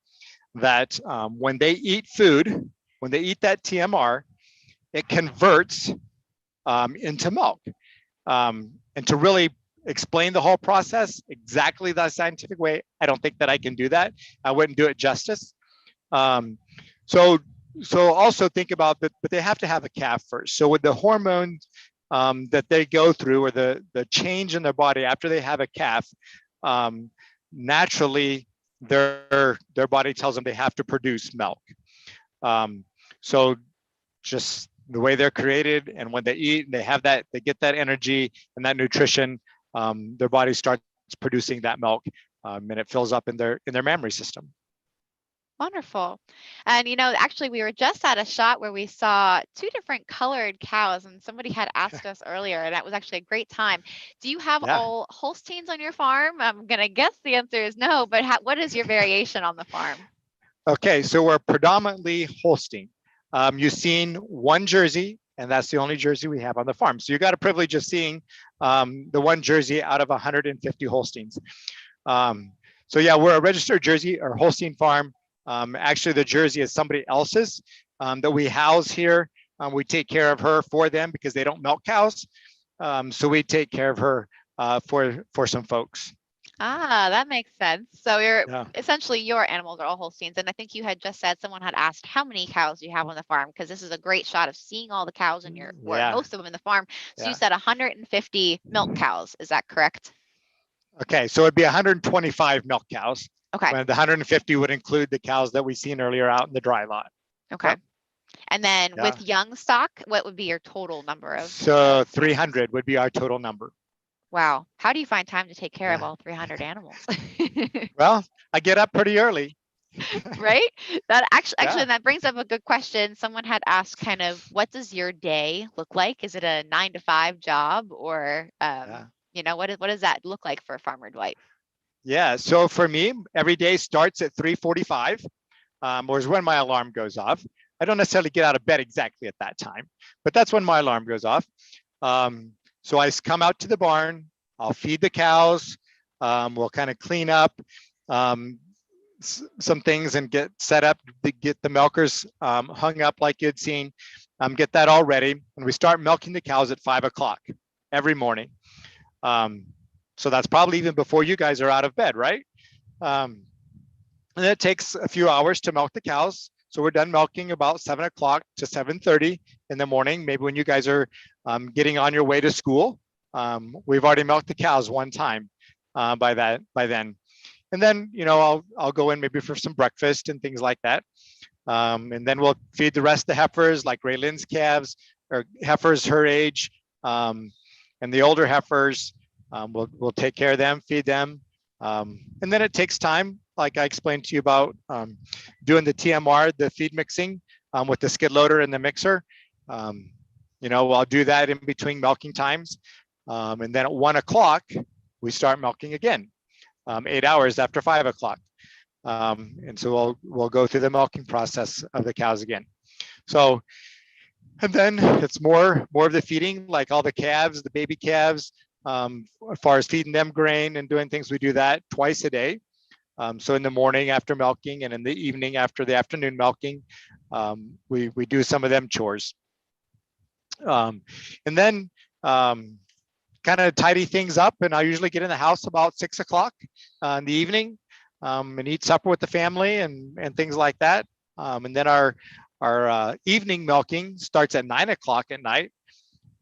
that when they eat food, when they eat that TMR, it converts into milk. And to really explain the whole process exactly the scientific way, I don't think that I can do that. I wouldn't do it justice. So also think about that, but they have to have a calf first. So with the hormones that they go through, or the change in their body after they have a calf, naturally their body tells them they have to produce milk. So just the way they're created, and when they eat and they have that, they get that energy and that nutrition, their body starts producing that milk, and it fills up in their mammary system. Wonderful. And you know, actually we were just at a shot where we saw 2 different colored cows, and somebody had asked us earlier, and that was actually a great time. Do you have all Holsteins on your farm? I'm gonna guess the answer is no, but what is your variation on the farm? Okay, so we're predominantly Holstein. You've seen 1 Jersey, and that's the only Jersey we have on the farm. So you got a privilege of seeing the 1 Jersey out of 150 Holsteins. So yeah, we're a registered Jersey or Holstein farm. Actually, the Jersey is somebody else's that we house here. We take care of her for them because they don't milk cows. So we take care of her for some folks. Ah, that makes sense. So essentially your animals are all Holsteins. And I think you had just said someone had asked how many cows you have on the farm, because this is a great shot of seeing all the cows in or most of them in the farm. So you said 150 milk cows. Is that correct? Okay, so it'd be 125 milk cows. Okay. And the 150 would include the cows that we've seen earlier out in the dry lot. Okay. Yep. And then with young stock, what would be your total number of? So 300 would be our total number. Wow. How do you find time to take care of all 300 animals? Well, I get up pretty early. Right? That actually that brings up a good question. Someone had asked kind of, what does your day look like? Is it a 9-to-5 job, or you know, what does that look like for Farmer Dwight? Yeah, so for me, every day starts at 3:45, or is when my alarm goes off. I don't necessarily get out of bed exactly at that time, but that's when my alarm goes off. So I come out to the barn, I'll feed the cows, we'll kind of clean up some things and get set up to get the milkers hung up like you'd seen, get that all ready. And we start milking the cows at 5 o'clock every morning. So that's probably even before you guys are out of bed, right? And it takes a few hours to milk the cows. So we're done milking about 7 o'clock to 7:30 in the morning, maybe when you guys are getting on your way to school. We've already milked the cows one time by then. And then, I'll go in maybe for some breakfast and things like that. And then we'll feed the rest of the heifers, like Raylin's calves or heifers her age. And the older heifers, we'll take care of them, feed them. And then it takes time, like I explained to you about doing the TMR, the feed mixing with the skid loader and the mixer. I'll do that in between milking times. And then at 1 o'clock, we start milking again, 8 hours after 5 o'clock. And so we'll go through the milking process of the cows again. So, and then it's more of the feeding, like all the calves, the baby calves, as far as feeding them grain and doing things, we do that twice a day. So in the morning after milking and in the evening after the afternoon milking, we do some of them chores. And then kind of tidy things up, and I usually get in the house about 6 o'clock in the evening and eat supper with the family and things like that. And then our evening milking starts at 9 o'clock at night.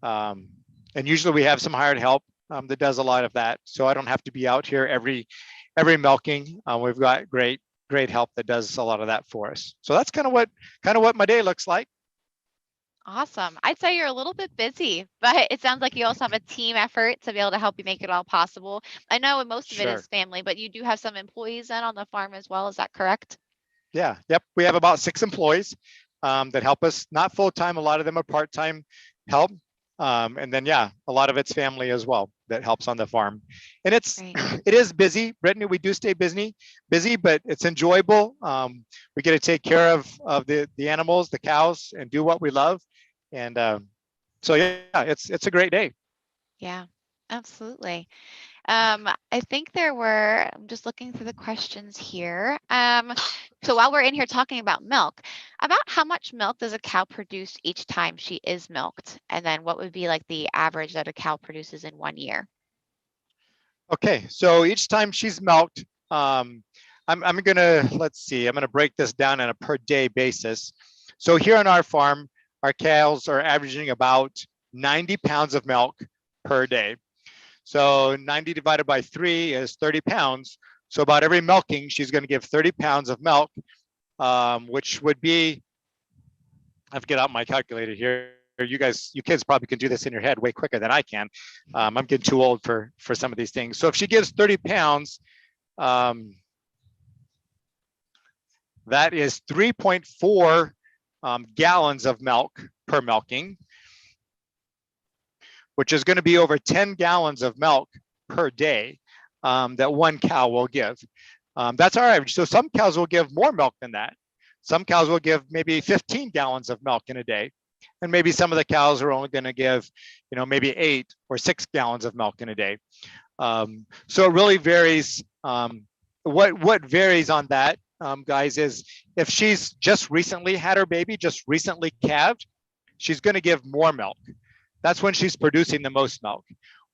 And usually we have some hired help that does a lot of that. So I don't have to be out here every milking. We've got great help that does a lot of that for us. So that's kind of what my day looks like. Awesome. I'd say you're a little bit busy, but it sounds like you also have a team effort to be able to help you make it all possible. I know most of it is family, but you do have some employees then on the farm as well. Is that correct? Yeah. Yep. We have about 6 employees that help us, not full-time. A lot of them are part-time help. And then, a lot of it's family as well that helps on the farm. And it is busy, Brittany. We do stay busy, but it's enjoyable. We get to take care of the animals, the cows, and do what we love. And so, it's a great day. Yeah, absolutely. I think I'm just looking through the questions here. So while we're in here talking about milk, about how much milk does a cow produce each time she is milked? And then what would be like the average that a cow produces in 1 year? Okay, so each time she's milked, I'm gonna break this down on a per day basis. So here on our farm, our cows are averaging about 90 pounds of milk per day. So 90 divided by 3 is 30 pounds. So about every milking, she's going to give 30 pounds of milk, which would be, I have to get out my calculator here. You kids probably can do this in your head way quicker than I can. I'm getting too old for some of these things. So if she gives 30 pounds, that is 3.4 gallons of milk per milking, which is going to be over 10 gallons of milk per day that one cow will give. That's our average. So some cows will give more milk than that. Some cows will give maybe 15 gallons of milk in a day. And maybe some of the cows are only going to give, maybe 8 or 6 gallons of milk in a day. So it really varies. What varies on that, guys, is if she's just recently had her baby, just recently calved, she's going to give more milk. That's when she's producing the most milk.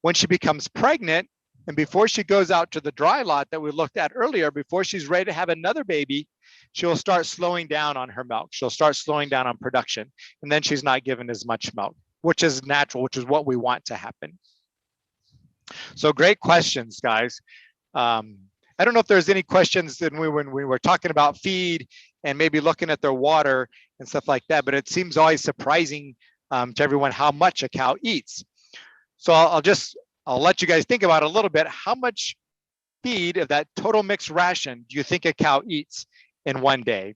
When she becomes pregnant, and before she goes out to the dry lot that we looked at earlier, before she's ready to have another baby, she'll start slowing down on her milk. She'll start slowing down on production. And then she's not given as much milk, which is natural, which is what we want to happen. So great questions, guys. I don't know if there's any questions when we were talking about feed and maybe looking at their water and stuff like that, but it seems always surprising to everyone how much a cow eats. So I'll let you guys think about it a little bit. How much feed of that total mixed ration do you think a cow eats in one day?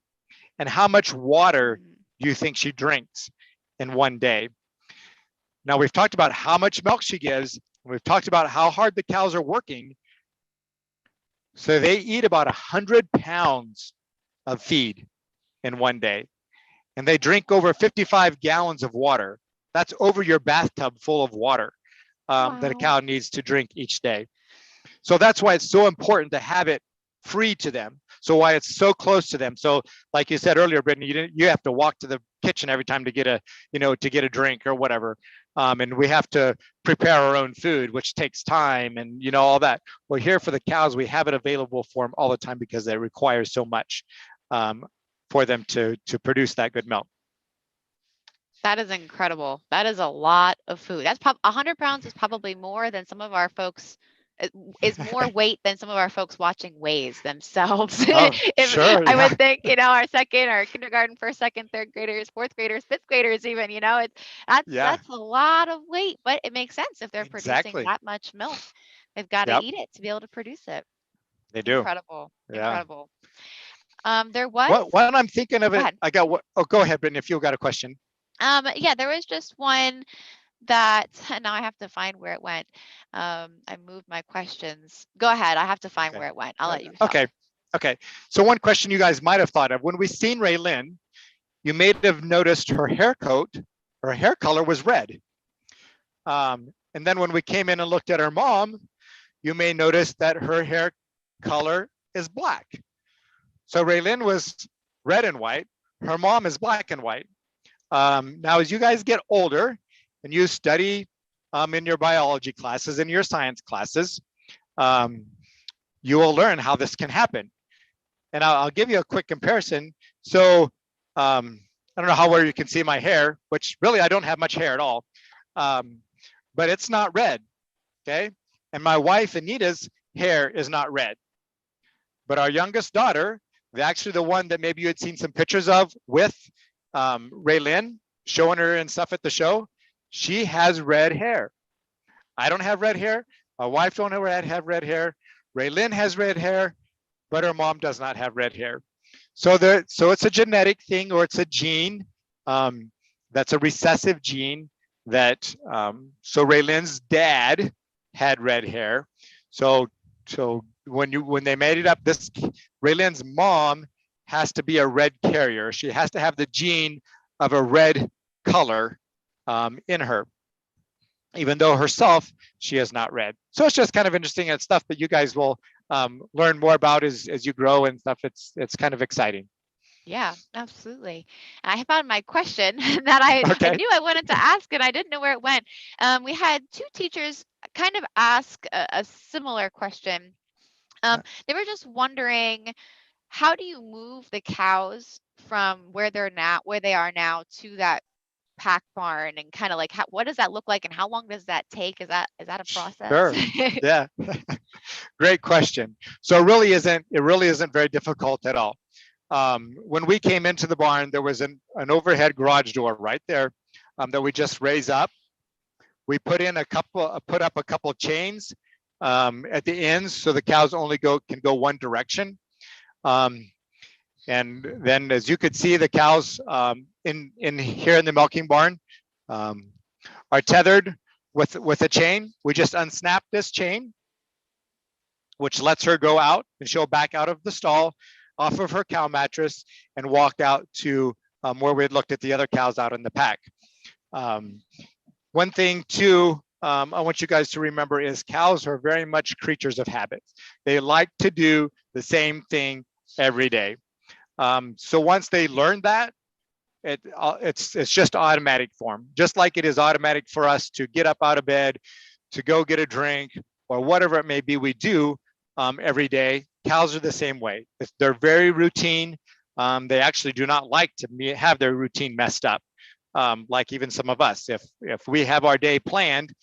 And how much water do you think she drinks in one day? Now we've talked about how much milk she gives. We've talked about how hard the cows are working. So they eat about 100 pounds of feed in one day. And they drink over 55 gallons of water. That's over your bathtub full of water that a cow needs to drink each day. So that's why it's so important to have it free to them. So why it's so close to them. So like you said earlier, Brittany, you have to walk to the kitchen every time to get a drink or whatever. And we have to prepare our own food, which takes time and all that. Well, here for the cows, we have it available for them all the time because they require so much for them to produce that good milk. That is incredible. That is a lot of food. That's 100 pounds is probably more than some of our folks, is more weight than some of our folks watching weighs themselves. Oh, If sure, I yeah, would think, our kindergarten, first, second, third graders, fourth graders, fifth graders, even, yeah, that's a lot of weight, but it makes sense if they're producing exactly. that much milk. They've got to Yep, eat it to be able to produce it. they do. Incredible. Yeah. Incredible. There was, What when I'm thinking of go it, ahead. I got what? Oh, go ahead, Brittany, if you got a question. Yeah, there was just one that now I have to find where it went. I moved my questions. Go ahead. I have to find Okay. where it went. I'll let you talk. Okay. Okay. So one question you guys might have thought of when we seen Raylyn, you may have noticed her hair coat, her hair color was red. And then when we came in and looked at her mom, you may notice that her hair color is black. So Raylyn was red and white. Her mom is black and white. Now, as you guys get older and you study in your biology classes and your science classes, you will learn how this can happen. And I'll give you a quick comparison. So I don't know how well you can see my hair, which really I don't have much hair at all, but it's not red, okay? And my wife Anita's hair is not red. But our youngest daughter, actually the one that maybe you had seen some pictures of with Raylyn, showing her and stuff at the show, she has red hair. I don't have red hair. My wife don't have red hair. Raylyn has red hair, but her mom does not have red hair. So it's a genetic thing, or it's a gene that's a recessive gene that so Raylyn's dad had red hair. So when they made it up, this Raylyn's mom has to be a red carrier. She has to have the gene of a red color in her, even though herself she is not red. So it's just kind of interesting. It's stuff that you guys will learn more about as you grow and stuff. It's kind of exciting. Yeah, absolutely. I found my question that I Okay. knew I wanted to ask and I didn't know where it went. We had two teachers kind of ask a similar question. They were just wondering, how do you move the cows from where they are now to that pack barn, and kind of like what does that look like and how long does that take? Is that a process? Sure. Yeah. Great question. So it really isn't very difficult at all. When we came into the barn, there was an overhead garage door right there that we just raise up. We put up a couple chains at the ends so the cows only can go one direction. And then, as you could see, the cows in here in the milking barn are tethered with a chain. We just unsnap this chain, which lets her go out, and she'll back out of the stall, off of her cow mattress, and walk out to where we had looked at the other cows out in the pack. One thing too, I want you guys to remember is cows are very much creatures of habits. They like to do the same thing every day. So once they learn that, it's just automatic for them. Just like it is automatic for us to get up out of bed, to go get a drink, or whatever it may be we do every day. Cows are the same way. They're very routine. They actually do not like to have their routine messed up. Like even some of us, if we have our day planned,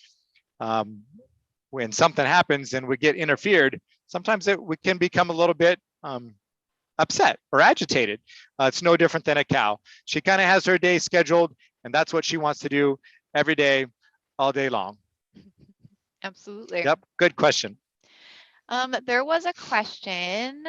when something happens and we get interfered, sometimes we can become a little bit upset or agitated. It's no different than a cow. She kind of has her day scheduled, and that's what she wants to do every day, all day long. Absolutely. Yep, good question. There was a question.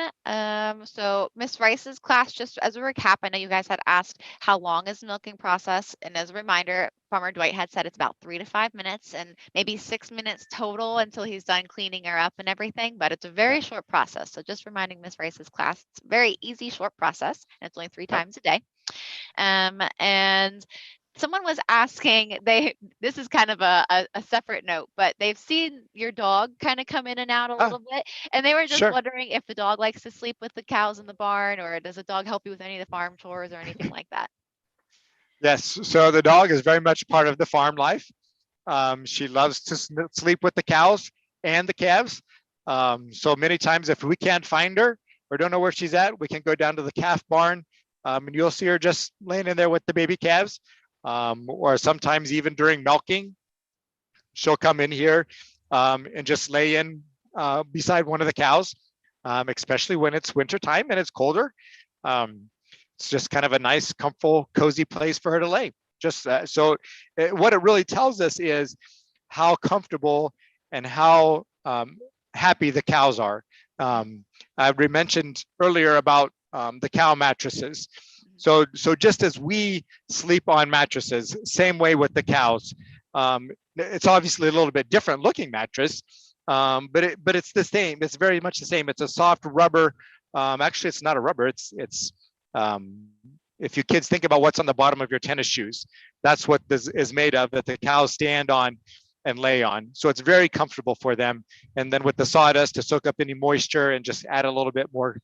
So Miss Rice's class, just as a recap, I know you guys had asked how long is the milking process, and as a reminder, Farmer Dwight had said it's about 3 to 5 minutes and maybe 6 minutes total until he's done cleaning her up and everything, but it's a very short process. So just reminding Miss Rice's class, it's a very easy, short process, and it's only 3 times a day. And someone was asking, this is kind of a separate note, but they've seen your dog kind of come in and out a little bit, and they were just wondering if the dog likes to sleep with the cows in the barn, or does the dog help you with any of the farm chores or anything like that? Yes, so the dog is very much part of the farm life. She loves to sleep with the cows and the calves. So many times if we can't find her or don't know where she's at, we can go down to the calf barn and you'll see her just laying in there with the baby calves, or sometimes even during milking, she'll come in here and just lay in beside one of the cows, especially when it's wintertime and it's colder. Um, it's just kind of a nice, comfortable, cozy place for her to lay. Just what it really tells us is how comfortable and how happy the cows are. I mentioned earlier about the cow mattresses. So just as we sleep on mattresses, same way with the cows. It's obviously a little bit different looking mattress, but it's the same. It's very much the same. It's a soft rubber. Actually, it's not a rubber. It's if you kids think about what's on the bottom of your tennis shoes, that's what this is made of, that the cows stand on and lay on. So it's very comfortable for them. And then with the sawdust to soak up any moisture and just add a little bit more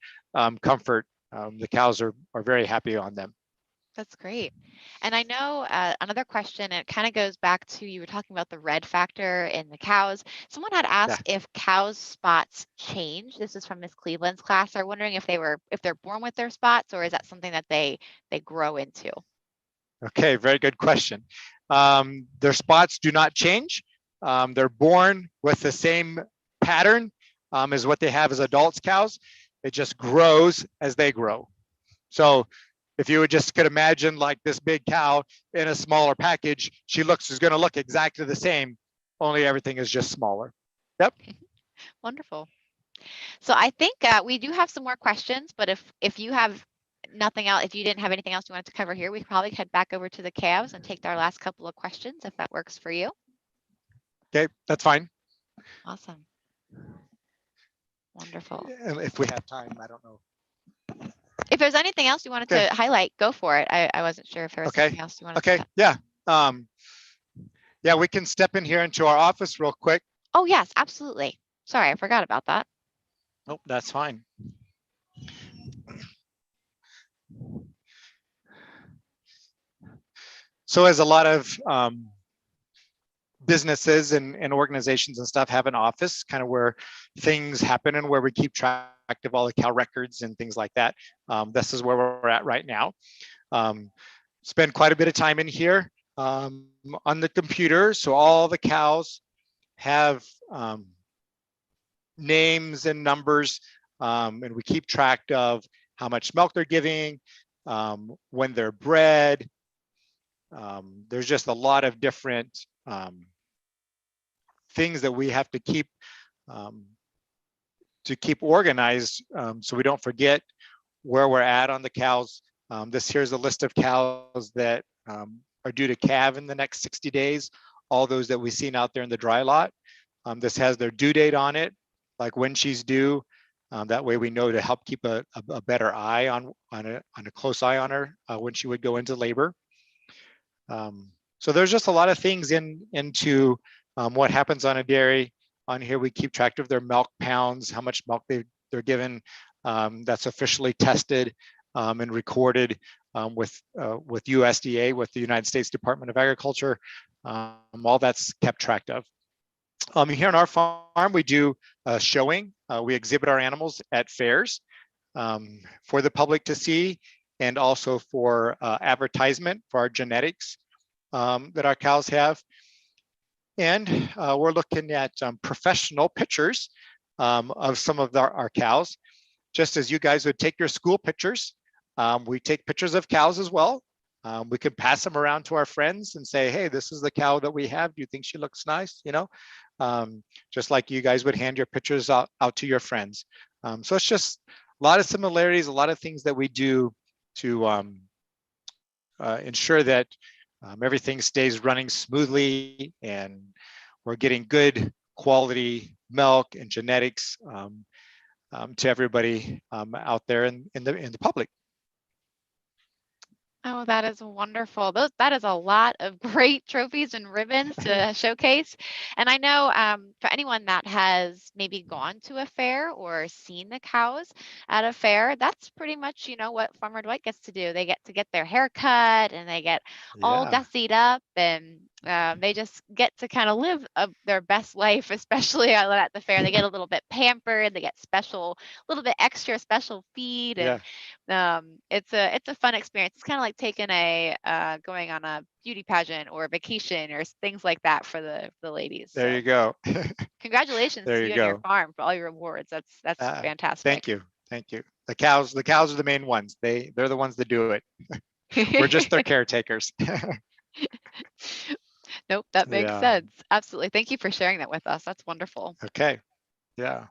comfort, the cows are very happy on them. That's great. And I know another question, it kind of goes back to you were talking about the red factor in the cows. Someone had Yeah. asked if cows' spots change. This is from Miss Cleveland's class. They're wondering if they're born with their spots, or is that something that they grow into? Okay, very good question. Their spots do not change. They're born with the same pattern as what they have as adults cows. It just grows as they grow. So if you would just could imagine like this big cow in a smaller package, is going to look exactly the same, only everything is just smaller. Yep. Wonderful. So I think we do have some more questions, but if you have nothing else, if you didn't have anything else you wanted to cover here, we could probably head back over to the calves and take our last couple of questions if that works for you. Okay, that's fine. Awesome. Wonderful. If we have time, I don't know. If there's anything else you wanted to highlight, go for it. I wasn't sure if there was anything else you wanted to. Yeah. Yeah, we can step in here into our office real quick. Oh, yes, absolutely. Sorry, I forgot about that. Nope, that's fine. So as a lot of businesses and organizations and stuff have an office kind of where things happen and where we keep track of all the cow records and things like that. This is where we're at right now. Spend quite a bit of time in here on the computer. So all the cows have names and numbers, and we keep track of how much milk they're giving, when they're bred. There's just a lot of different things that we have to keep organized, so we don't forget where we're at on the cows. This here's a list of cows that are due to calve in the next 60 days. All those that we've seen out there in the dry lot. This has their due date on it, like when she's due. That way we know to help keep a better eye on a close eye on her when she would go into labor. So there's just a lot of things into what happens on a dairy. On here we keep track of their milk pounds, how much milk they're given. That's officially tested and recorded with USDA, with the United States Department of Agriculture. All that's kept track of. Here on our farm, we do showing. We exhibit our animals at fairs for the public to see, and also for advertisement for our genetics that our cows have. And we're looking at professional pictures of some of our cows. Just as you guys would take your school pictures, we take pictures of cows as well. We can pass them around to our friends and say, hey, this is the cow that we have. Do you think she looks nice? You know, just like you guys would hand your pictures out to your friends. So it's just a lot of similarities, a lot of things that we do to ensure that everything stays running smoothly and we're getting good quality milk and genetics to everybody out there in the public. Oh, that is wonderful. That is a lot of great trophies and ribbons to showcase. And I know for anyone that has maybe gone to a fair or seen the cows at a fair, that's pretty much, you know, what Farmer Dwight gets to do. They get to get their hair cut and they get all Yeah. gussied up and They just get to kind of live their best life, especially at the fair. They get a little bit pampered. They get special, a little bit extra special feed, and Yeah. it's a fun experience. It's kind of like taking going on a beauty pageant or a vacation or things like that for the ladies. There So you go. congratulations There to you you and your go. farm for all your awards. That's fantastic. Thank you. Thank you. The cows are the main ones. They're the ones that do it. We're just their caretakers. Nope, that makes Yeah. sense. Absolutely. Thank you for sharing that with us. That's wonderful. Okay. Yeah.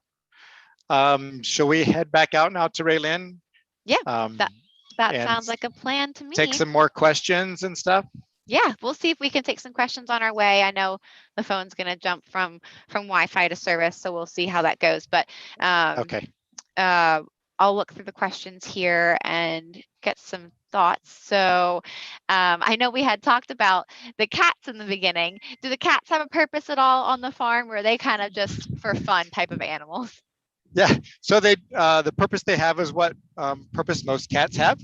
Shall we head back out now to Raylyn? Yeah, that that And sounds like a plan to take me. some more questions and stuff? Yeah, we'll see if we can take some questions on our way. I know the phone's going to jump from Wi-Fi to service, so we'll see how that goes. But Okay. uh, I'll look through the questions here and get some thoughts. So I know we had talked about the cats in the beginning. Do the cats have a purpose at all on the farm, or are they kind of just for fun type of animals? Yeah. So the purpose they have is what purpose most cats have,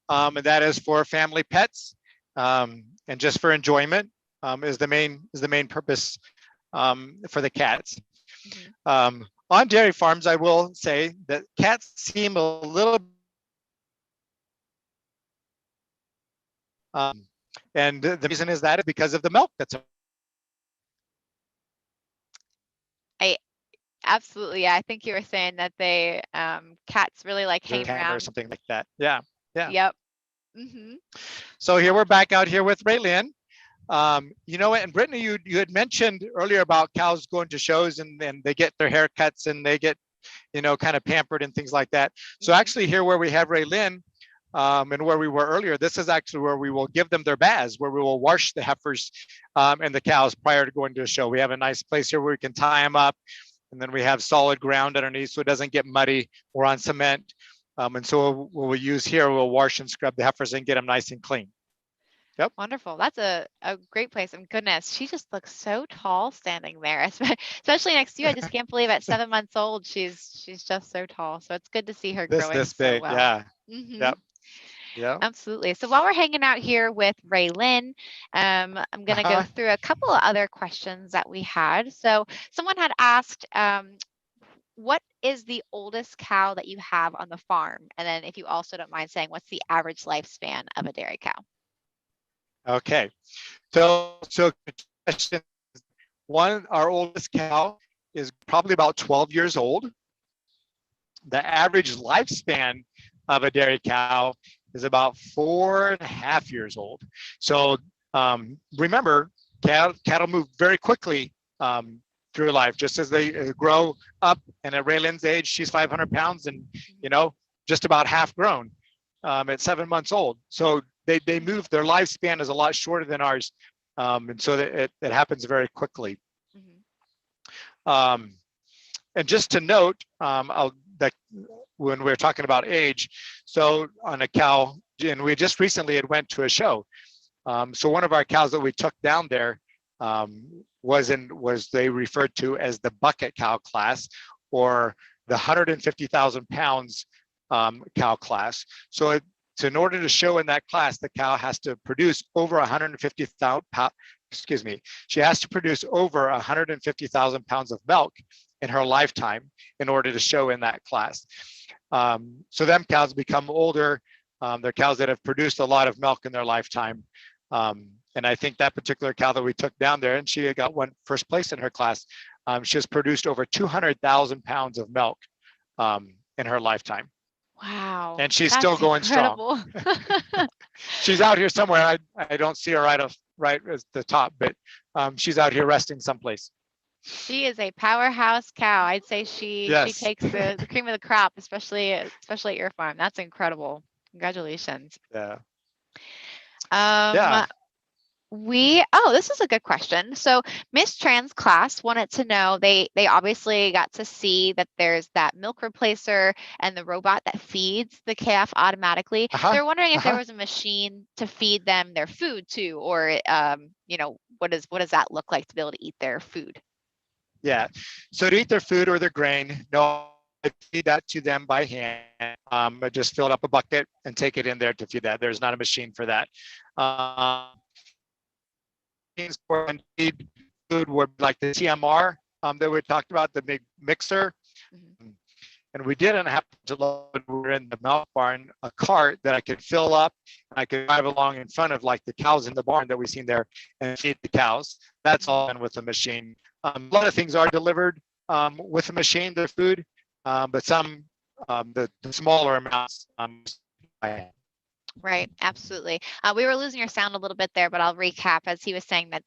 and that is for family pets, and just for enjoyment is the main purpose for the cats. Mhm. On dairy farms, I will say that cats seem a little, and the reason is that is because of the milk that's I absolutely, yeah. I think you were saying that they cats really like hanging or around. something like that. Yeah. Yeah. Yep. Hmm. So here we're back out here with Raylyn. You know what? And Brittany, you had mentioned earlier about cows going to shows and they get their haircuts and they get, kind of pampered and things like that. So actually here where we have Raylyn, and where we were earlier, this is actually where we will give them their baths, where we will wash the heifers and the cows prior to going to a show. We have a nice place here where we can tie them up, and then we have solid ground underneath so it doesn't get muddy. We're on cement. And so what we'll use here, we'll wash and scrub the heifers and get them nice and clean. Yep. Wonderful. That's a great place. And goodness, she just looks so tall standing there, especially next to you. I just can't believe at 7 months old, she's just so tall. So it's good to see her growing This so big. well. Yeah. Hmm. Yep. Yeah. Absolutely. So while we're hanging out here with Raylyn, I'm going to go Uh-huh. through a couple of other questions that we had. So someone had asked, what is the oldest cow that you have on the farm? And then if you also don't mind saying, what's the average lifespan of a dairy cow? Okay. So question one, our oldest cow is probably about 12 years old. The average lifespan of a dairy cow is about 4.5 years old. So remember, cattle move very quickly through life, just as they grow up. And at Raylyn's age, she's 500 pounds and, just about half grown at 7 months old. So they move, their lifespan is a lot shorter than ours. And so that it happens very quickly. Mm-hmm. And just to note, that when we're talking about age, so on a cow, and we just recently had went to a show. So one of our cows that we took down there was they referred to as the bucket cow class, or the 150,000 pounds cow class. So in order to show in that class, the cow has to produce over 150,000 pounds. Excuse me. She has to produce over 150,000 pounds of milk in her lifetime in order to show in that class. So them cows become older. They're cows that have produced a lot of milk in their lifetime. And I think that particular cow that we took down there, and she got first place in her class, she has produced over 200,000 pounds of milk in her lifetime. Wow. And she's That's still going incredible. strong. She's out here somewhere. I don't see her right at the top, but she's out here resting someplace. She is a powerhouse cow. I'd say she takes the cream of the crop, especially at your farm. That's incredible. Congratulations. Yeah. Yeah. This is a good question. So Miss Trans class wanted to know, they obviously got to see that there's that milk replacer and the robot that feeds the calf automatically. They're wondering if there was a machine to feed them their food too, or what does that look like to be able to eat their food? Yeah. So to eat their food or their grain, no, I feed that to them by hand. I just fill up a bucket and take it in there to feed that. There's not a machine for that. for unpaid food would be like the TMR that we talked about, the big mixer. Mhm. And we didn't have to load, when we were in the milk barn, a cart that I could fill up and I could drive along in front of like the cows in the barn that we've seen there and feed the cows. That's all done with a machine. A lot of things are delivered with a machine, their food, but some, the smaller amounts, by hand. Right, absolutely. We were losing your sound a little bit there, but I'll recap as he was saying that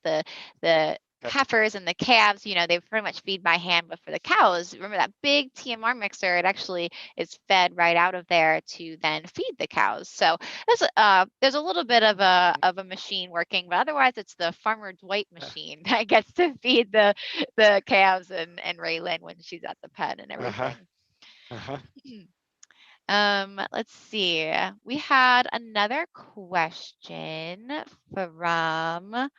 the Okay. heifers and the calves, they pretty much feed by hand, but for the cows, remember that big TMR mixer, it actually is fed right out of there to then feed the cows. So there's a little bit of a machine working, but otherwise it's the Farmer Dwight machine that gets to feed the calves and Raylan when she's at the pen and Uh-huh. everything. Uh-huh. Let's see. We had another question from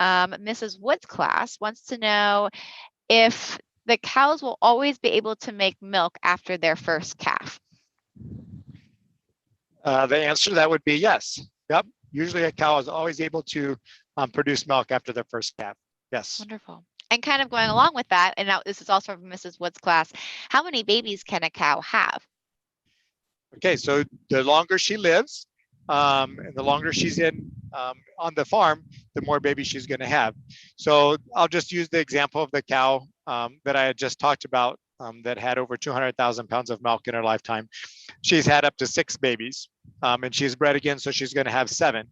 Mrs. Wood's class. Wants to know if the cows will always be able to make milk after their first calf. The answer to that would be yes. Yep. Usually a cow is always able to produce milk after their first calf. Yes. Wonderful. And kind of going along with that, and now this is also from Mrs. Wood's class, how many babies can a cow have? Okay, so the longer she lives, and the longer she's in on the farm, the more babies she's going to have. So I'll just use the example of the cow that I had just talked about that had over 200,000 pounds of milk in her lifetime. She's had up to 6 babies, and she's bred again, so she's going to have 7.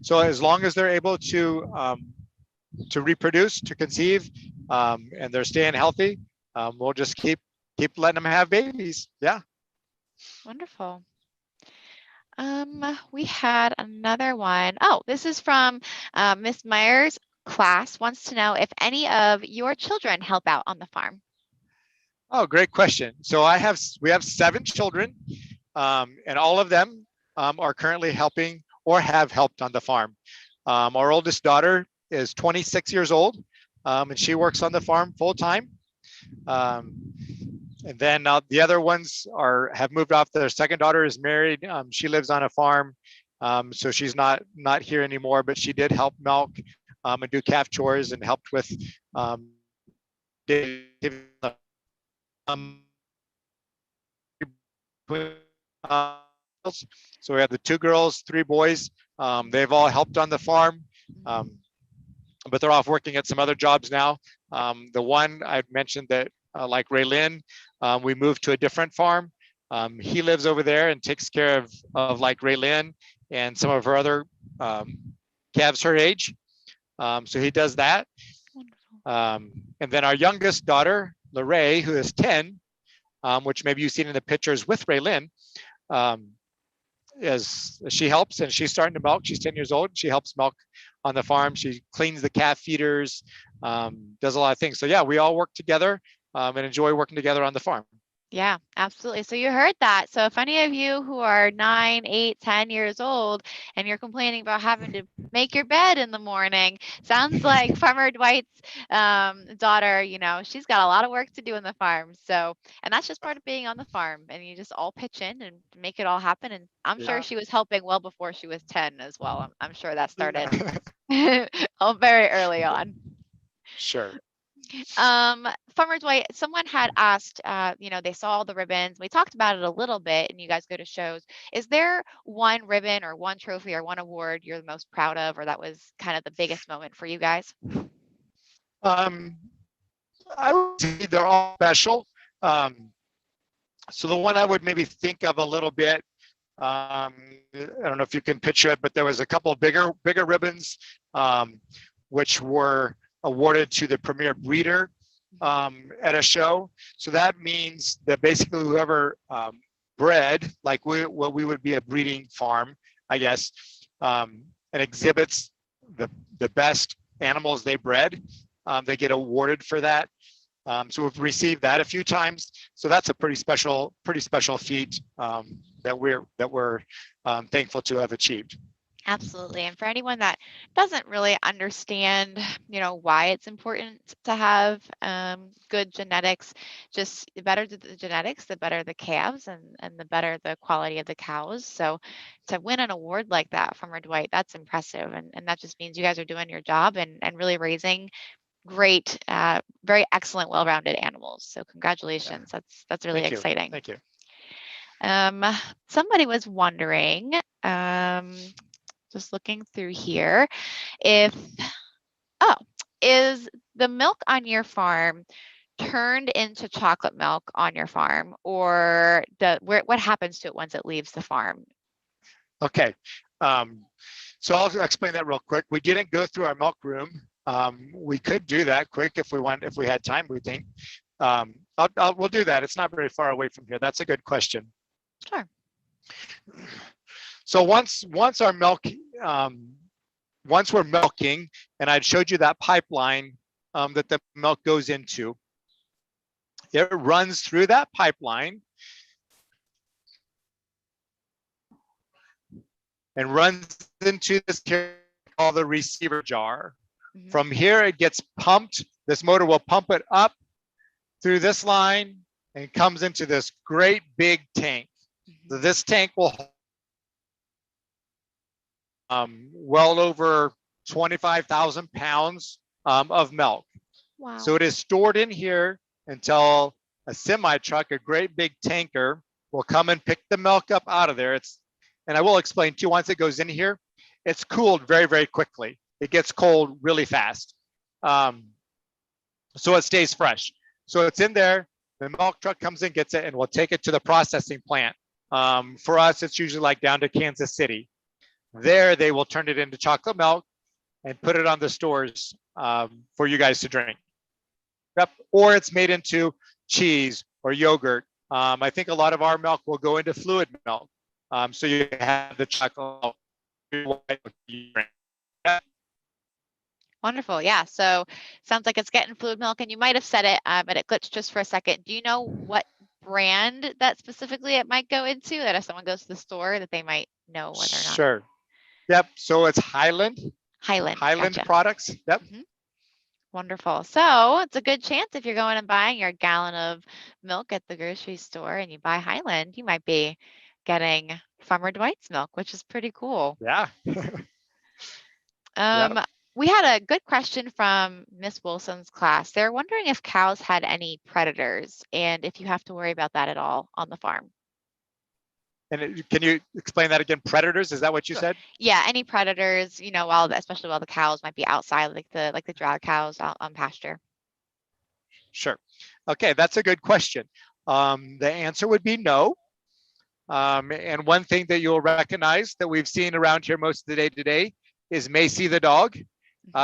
So as long as they're able to reproduce, to conceive, and they're staying healthy, we'll just keep letting them have babies. Yeah. Wonderful. We had another one. Oh, this is from Miss Meyer's class. Wants to know if any of your children help out on the farm. Oh, great question. So we have 7 children, and all of them are currently helping or have helped on the farm. Our oldest daughter is 26 years old, and she works on the farm full time. And then the other ones have moved off. Their second daughter is married. She lives on a farm, so she's not here anymore. But she did help milk and do calf chores and helped with um, so we have the 2 girls, 3 boys. They've all helped on the farm, but they're off working at some other jobs now. The one I mentioned that, like Raylin, we moved to a different farm. He lives over there and takes care of like Raylin and some of her other calves her age. So he does that. And then our youngest daughter, Lorraine, who is 10, which maybe you've seen in the pictures with Raylin, she helps, and she's starting to milk. She's 10 years old. She helps milk on the farm. She cleans the calf feeders, does a lot of things. So yeah, we all work together and enjoy working together on the farm. Yeah, absolutely. So you heard that. So if any of you who are 9, 8, 10 years old and you're complaining about having to make your bed in the morning, sounds like Farmer Dwight's daughter, she's got a lot of work to do on the farm. So, and that's just part of being on the farm, and you just all pitch in and make it all happen. And I'm sure she was helping well before she was 10 as well. I'm sure that started very early on. Sure. Farmer Dwight, someone had asked, they saw all the ribbons. We talked about it a little bit, and you guys go to shows. Is there one ribbon or one trophy or one award you're the most proud of, or that was kind of the biggest moment for you guys? I would say they're all special. So the one I would maybe think of a little bit, I don't know if you can picture it, but there was a couple of bigger ribbons, which were awarded to the premier breeder at a show. So that means that basically whoever bred, like what we would be a breeding farm, I guess, and exhibits the best animals they bred, they get awarded for that. So we've received that a few times. So that's a pretty special feat that we're thankful to have achieved. Absolutely. And for anyone that doesn't really understand, why it's important to have good genetics, just the better the genetics, the better the calves and the better the quality of the cows. So to win an award like that, Farmer Dwight, that's impressive. And that just means you guys are doing your job and really raising great, very excellent, well-rounded animals. So Yeah. congratulations. That's really Thank you. exciting. Thank you. Um, Somebody was wondering, just looking through here, if, oh, is the milk on your farm turned into chocolate milk on your farm, or what happens to it once it leaves the farm? Okay. So I'll explain that real quick. We didn't go through our milk room. We could do that quick if we had time, we think. We'll do that. It's not very far away from here. That's a good question. Sure. So once our milk, once we're milking, and I showed you that pipeline that the milk goes into, it runs through that pipeline and runs into this called the receiver jar. Mm-hmm. From here, it gets pumped. This motor will pump it up through this line and comes into this great big tank. Mm-hmm. So this tank will well over 25,000 pounds of milk. Wow. So it is stored in here until a semi truck, a great big tanker, will come and pick the milk up out of there. And I will explain too, once it goes in here, it's cooled very, very quickly. It gets cold really fast. So it stays fresh. So it's in there, the milk truck comes in, gets it, and we'll take it to the processing plant. For us, it's usually like down to Kansas City. There, they will turn it into chocolate milk and put it on the stores for you guys to drink. Yep. Or it's made into cheese or yogurt. I think a lot of our milk will go into fluid milk. So you have the chocolate milk. Wonderful. Yeah. So sounds like it's getting fluid milk, and you might have said it, but it glitched just for a second. Do you know what brand that specifically it might go into, that if someone goes to the store that they might know whether or not? Sure. Yep. So it's Highland. Highland. Highland Gotcha. products. Yep. Mm-hmm. Wonderful. So it's a good chance if you're going and buying your gallon of milk at the grocery store and you buy Highland, you might be getting Farmer Dwight's milk, which is pretty cool. Yeah. Yep. We had a good question from Miss Wilson's class. They're wondering if cows had any predators and if you have to worry about that at all on the farm. And can you explain that again? Predators, is that what you said? Yeah, any predators, especially while the cows might be outside, like the drag cows out on pasture. Sure. Okay, that's a good question. The answer would be no. And one thing that you'll recognize that we've seen around here most of the day today is Macy the dog.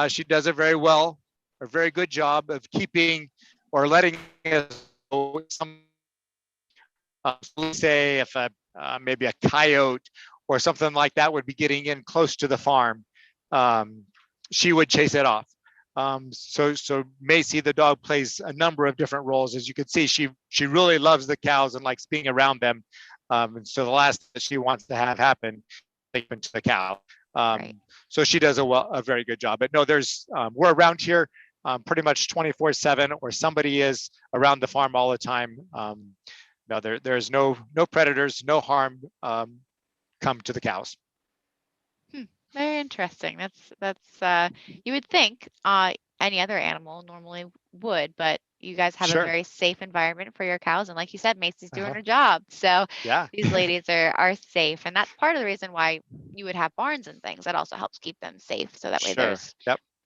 She does a very good job of keeping or letting us know say if maybe a coyote or something like that would be getting in close to the farm, she would chase it off. So Macy the dog plays a number of different roles. As you can see, she really loves the cows and likes being around them. And so the last that she wants to have happen, take to the cow. Right. So she does a very good job. But no, we're around here pretty much 24/7, or somebody is around the farm all the time. No, there's no predators, no harm come to the cows. Very interesting. That's you would think any other animal normally would, but you guys have a very safe environment for your cows, and like you said, Macy's doing her job. So yeah, these ladies are safe, and that's part of the reason why you would have barns and things. That also helps keep them safe, so that way there's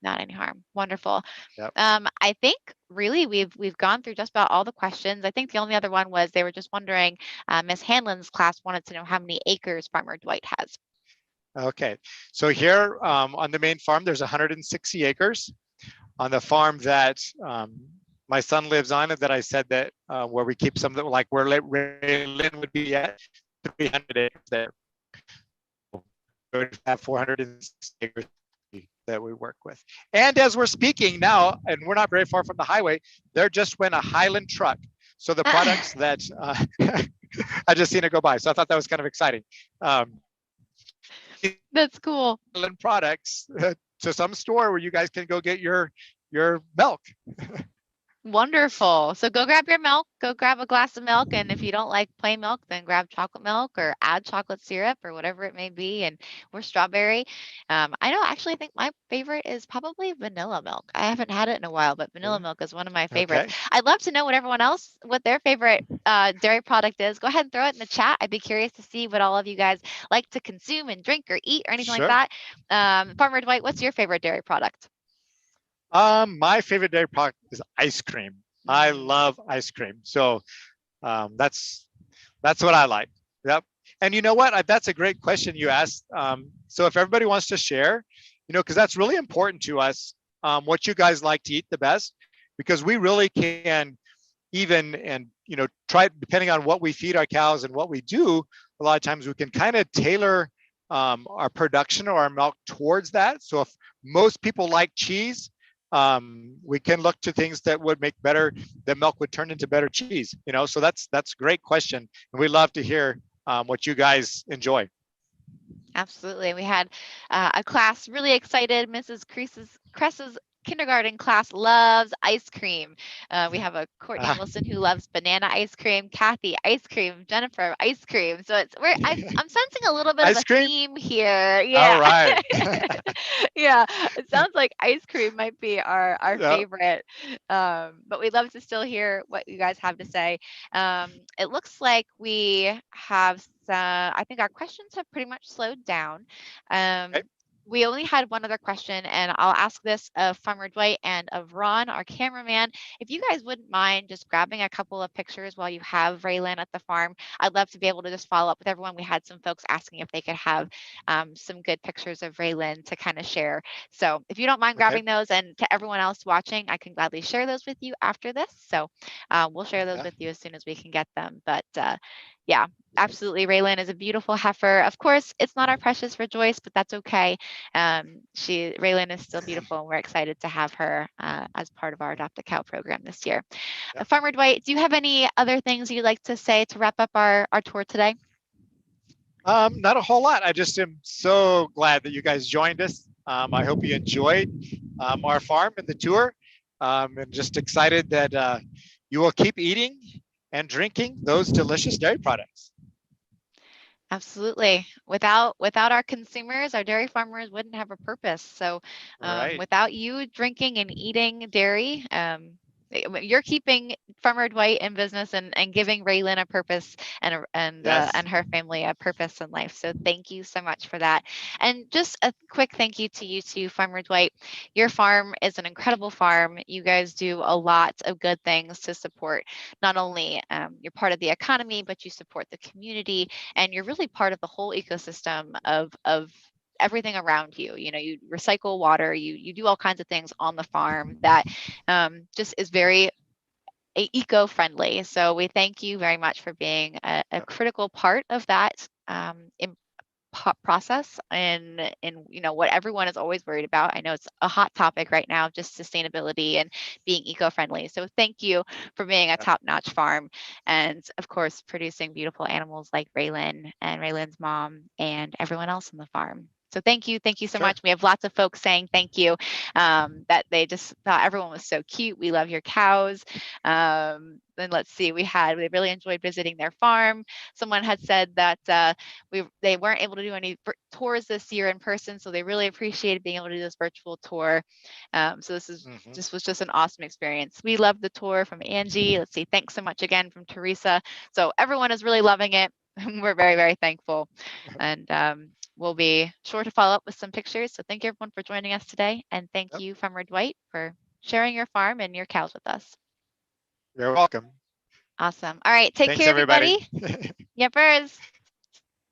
not any harm. Wonderful. Yep. I think really we've gone through just about all the questions. I think the only other one was they were just wondering, Miss Hanlon's class wanted to know how many acres Farmer Dwight has. Okay, so here on the main farm, there's 160 acres. On the farm that my son lives on, and that I said that where we keep some, like where Ray Lynn would be at, 300 acres there. We have 460 acres that we work with. And as we're speaking now, and we're not very far from the highway, there just went a Highland truck. So the products that I just seen it go by. So I thought that was kind of exciting. That's cool. Land products to some store where you guys can go get your milk. Wonderful. So go grab your milk, go grab a glass of milk, and if you don't like plain milk, then grab chocolate milk or add chocolate syrup or whatever it may be, and or strawberry. I know actually I think my favorite is probably vanilla milk. I haven't had it in a while, but vanilla milk is one of my favorites. Okay. I'd love to know what their favorite dairy product is. Go ahead and throw it in the chat. I'd be curious to see what all of you guys like to consume and drink or eat or anything like Sure. that. Farmer Dwight, what's your favorite dairy product? My favorite dairy product is ice cream. I love ice cream. So that's what I like. Yep. And you know what? That's a great question you asked. So if everybody wants to share, because that's really important to us, what you guys like to eat the best, because we really can even and try, depending on what we feed our cows and what we do, a lot of times we can kind of tailor our production or our milk towards that. So if most people like cheese, we can look to things that would make better, that milk would turn into better cheese. So that's a great question, and we love to hear what you guys enjoy. Absolutely. We had a class really excited. Mrs. Cress's kindergarten class loves ice cream. We have a Courtney Wilson who loves banana ice cream, Kathy ice cream, Jennifer ice cream. So I'm sensing a little bit of a theme here. Yeah. All right. Yeah. It sounds like ice cream might be our favorite. But we'd love to still hear what you guys have to say. It looks like we have I think our questions have pretty much slowed down. Okay. We only had one other question, and I'll ask this of Farmer Dwight and of Ron, our cameraman. If you guys wouldn't mind just grabbing a couple of pictures while you have Raylan at the farm, I'd love to be able to just follow up with everyone. We had some folks asking if they could have some good pictures of Raylan to kind of share. So if you don't mind grabbing those, and to everyone else watching, I can gladly share those with you after this. So we'll share those with you as soon as we can get them. But yeah, absolutely. Raylan is a beautiful heifer. Of course, it's not our precious Rejoice, but that's okay. Raylan is still beautiful, and we're excited to have her as part of our Adopt a Cow program this year. Farmer Dwight, do you have any other things you'd like to say to wrap up our tour today? Not a whole lot. I just am so glad that you guys joined us. I hope you enjoyed our farm and the tour, and just excited that you will keep eating and drinking those delicious dairy products. Absolutely. Without our consumers, our dairy farmers wouldn't have a purpose. So without you drinking and eating dairy, you're keeping Farmer Dwight in business and giving Raylan a purpose and her family a purpose in life. So thank you so much for that. And just a quick thank you to you too, Farmer Dwight. Your farm is an incredible farm. You guys do a lot of good things to support not only you're part of the economy, but you support the community, and you're really part of the whole ecosystem of everything around you. You recycle water, you do all kinds of things on the farm that just is very eco-friendly. So we thank you very much for being a critical part of that process and what everyone is always worried about. I know it's a hot topic right now, just sustainability and being eco-friendly. So thank you for being a top-notch farm, and of course producing beautiful animals like Raylan and Raylan's mom and everyone else on the farm. So thank you so much. We have lots of folks saying thank you, that they just thought everyone was so cute. We love your cows. Then let's see, we really enjoyed visiting their farm. Someone had said that they weren't able to do any tours this year in person, so they really appreciated being able to do this virtual tour. So this was just an awesome experience. We loved the tour from Angie. Let's see, thanks so much again from Teresa. So everyone is really loving it. We're very, very thankful. And we'll be sure to follow up with some pictures. So thank you everyone for joining us today. And thank you, Farmer Dwight, for sharing your farm and your cows with us. You're welcome. Awesome. All right. Take care, everybody. Yepers.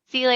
See you later.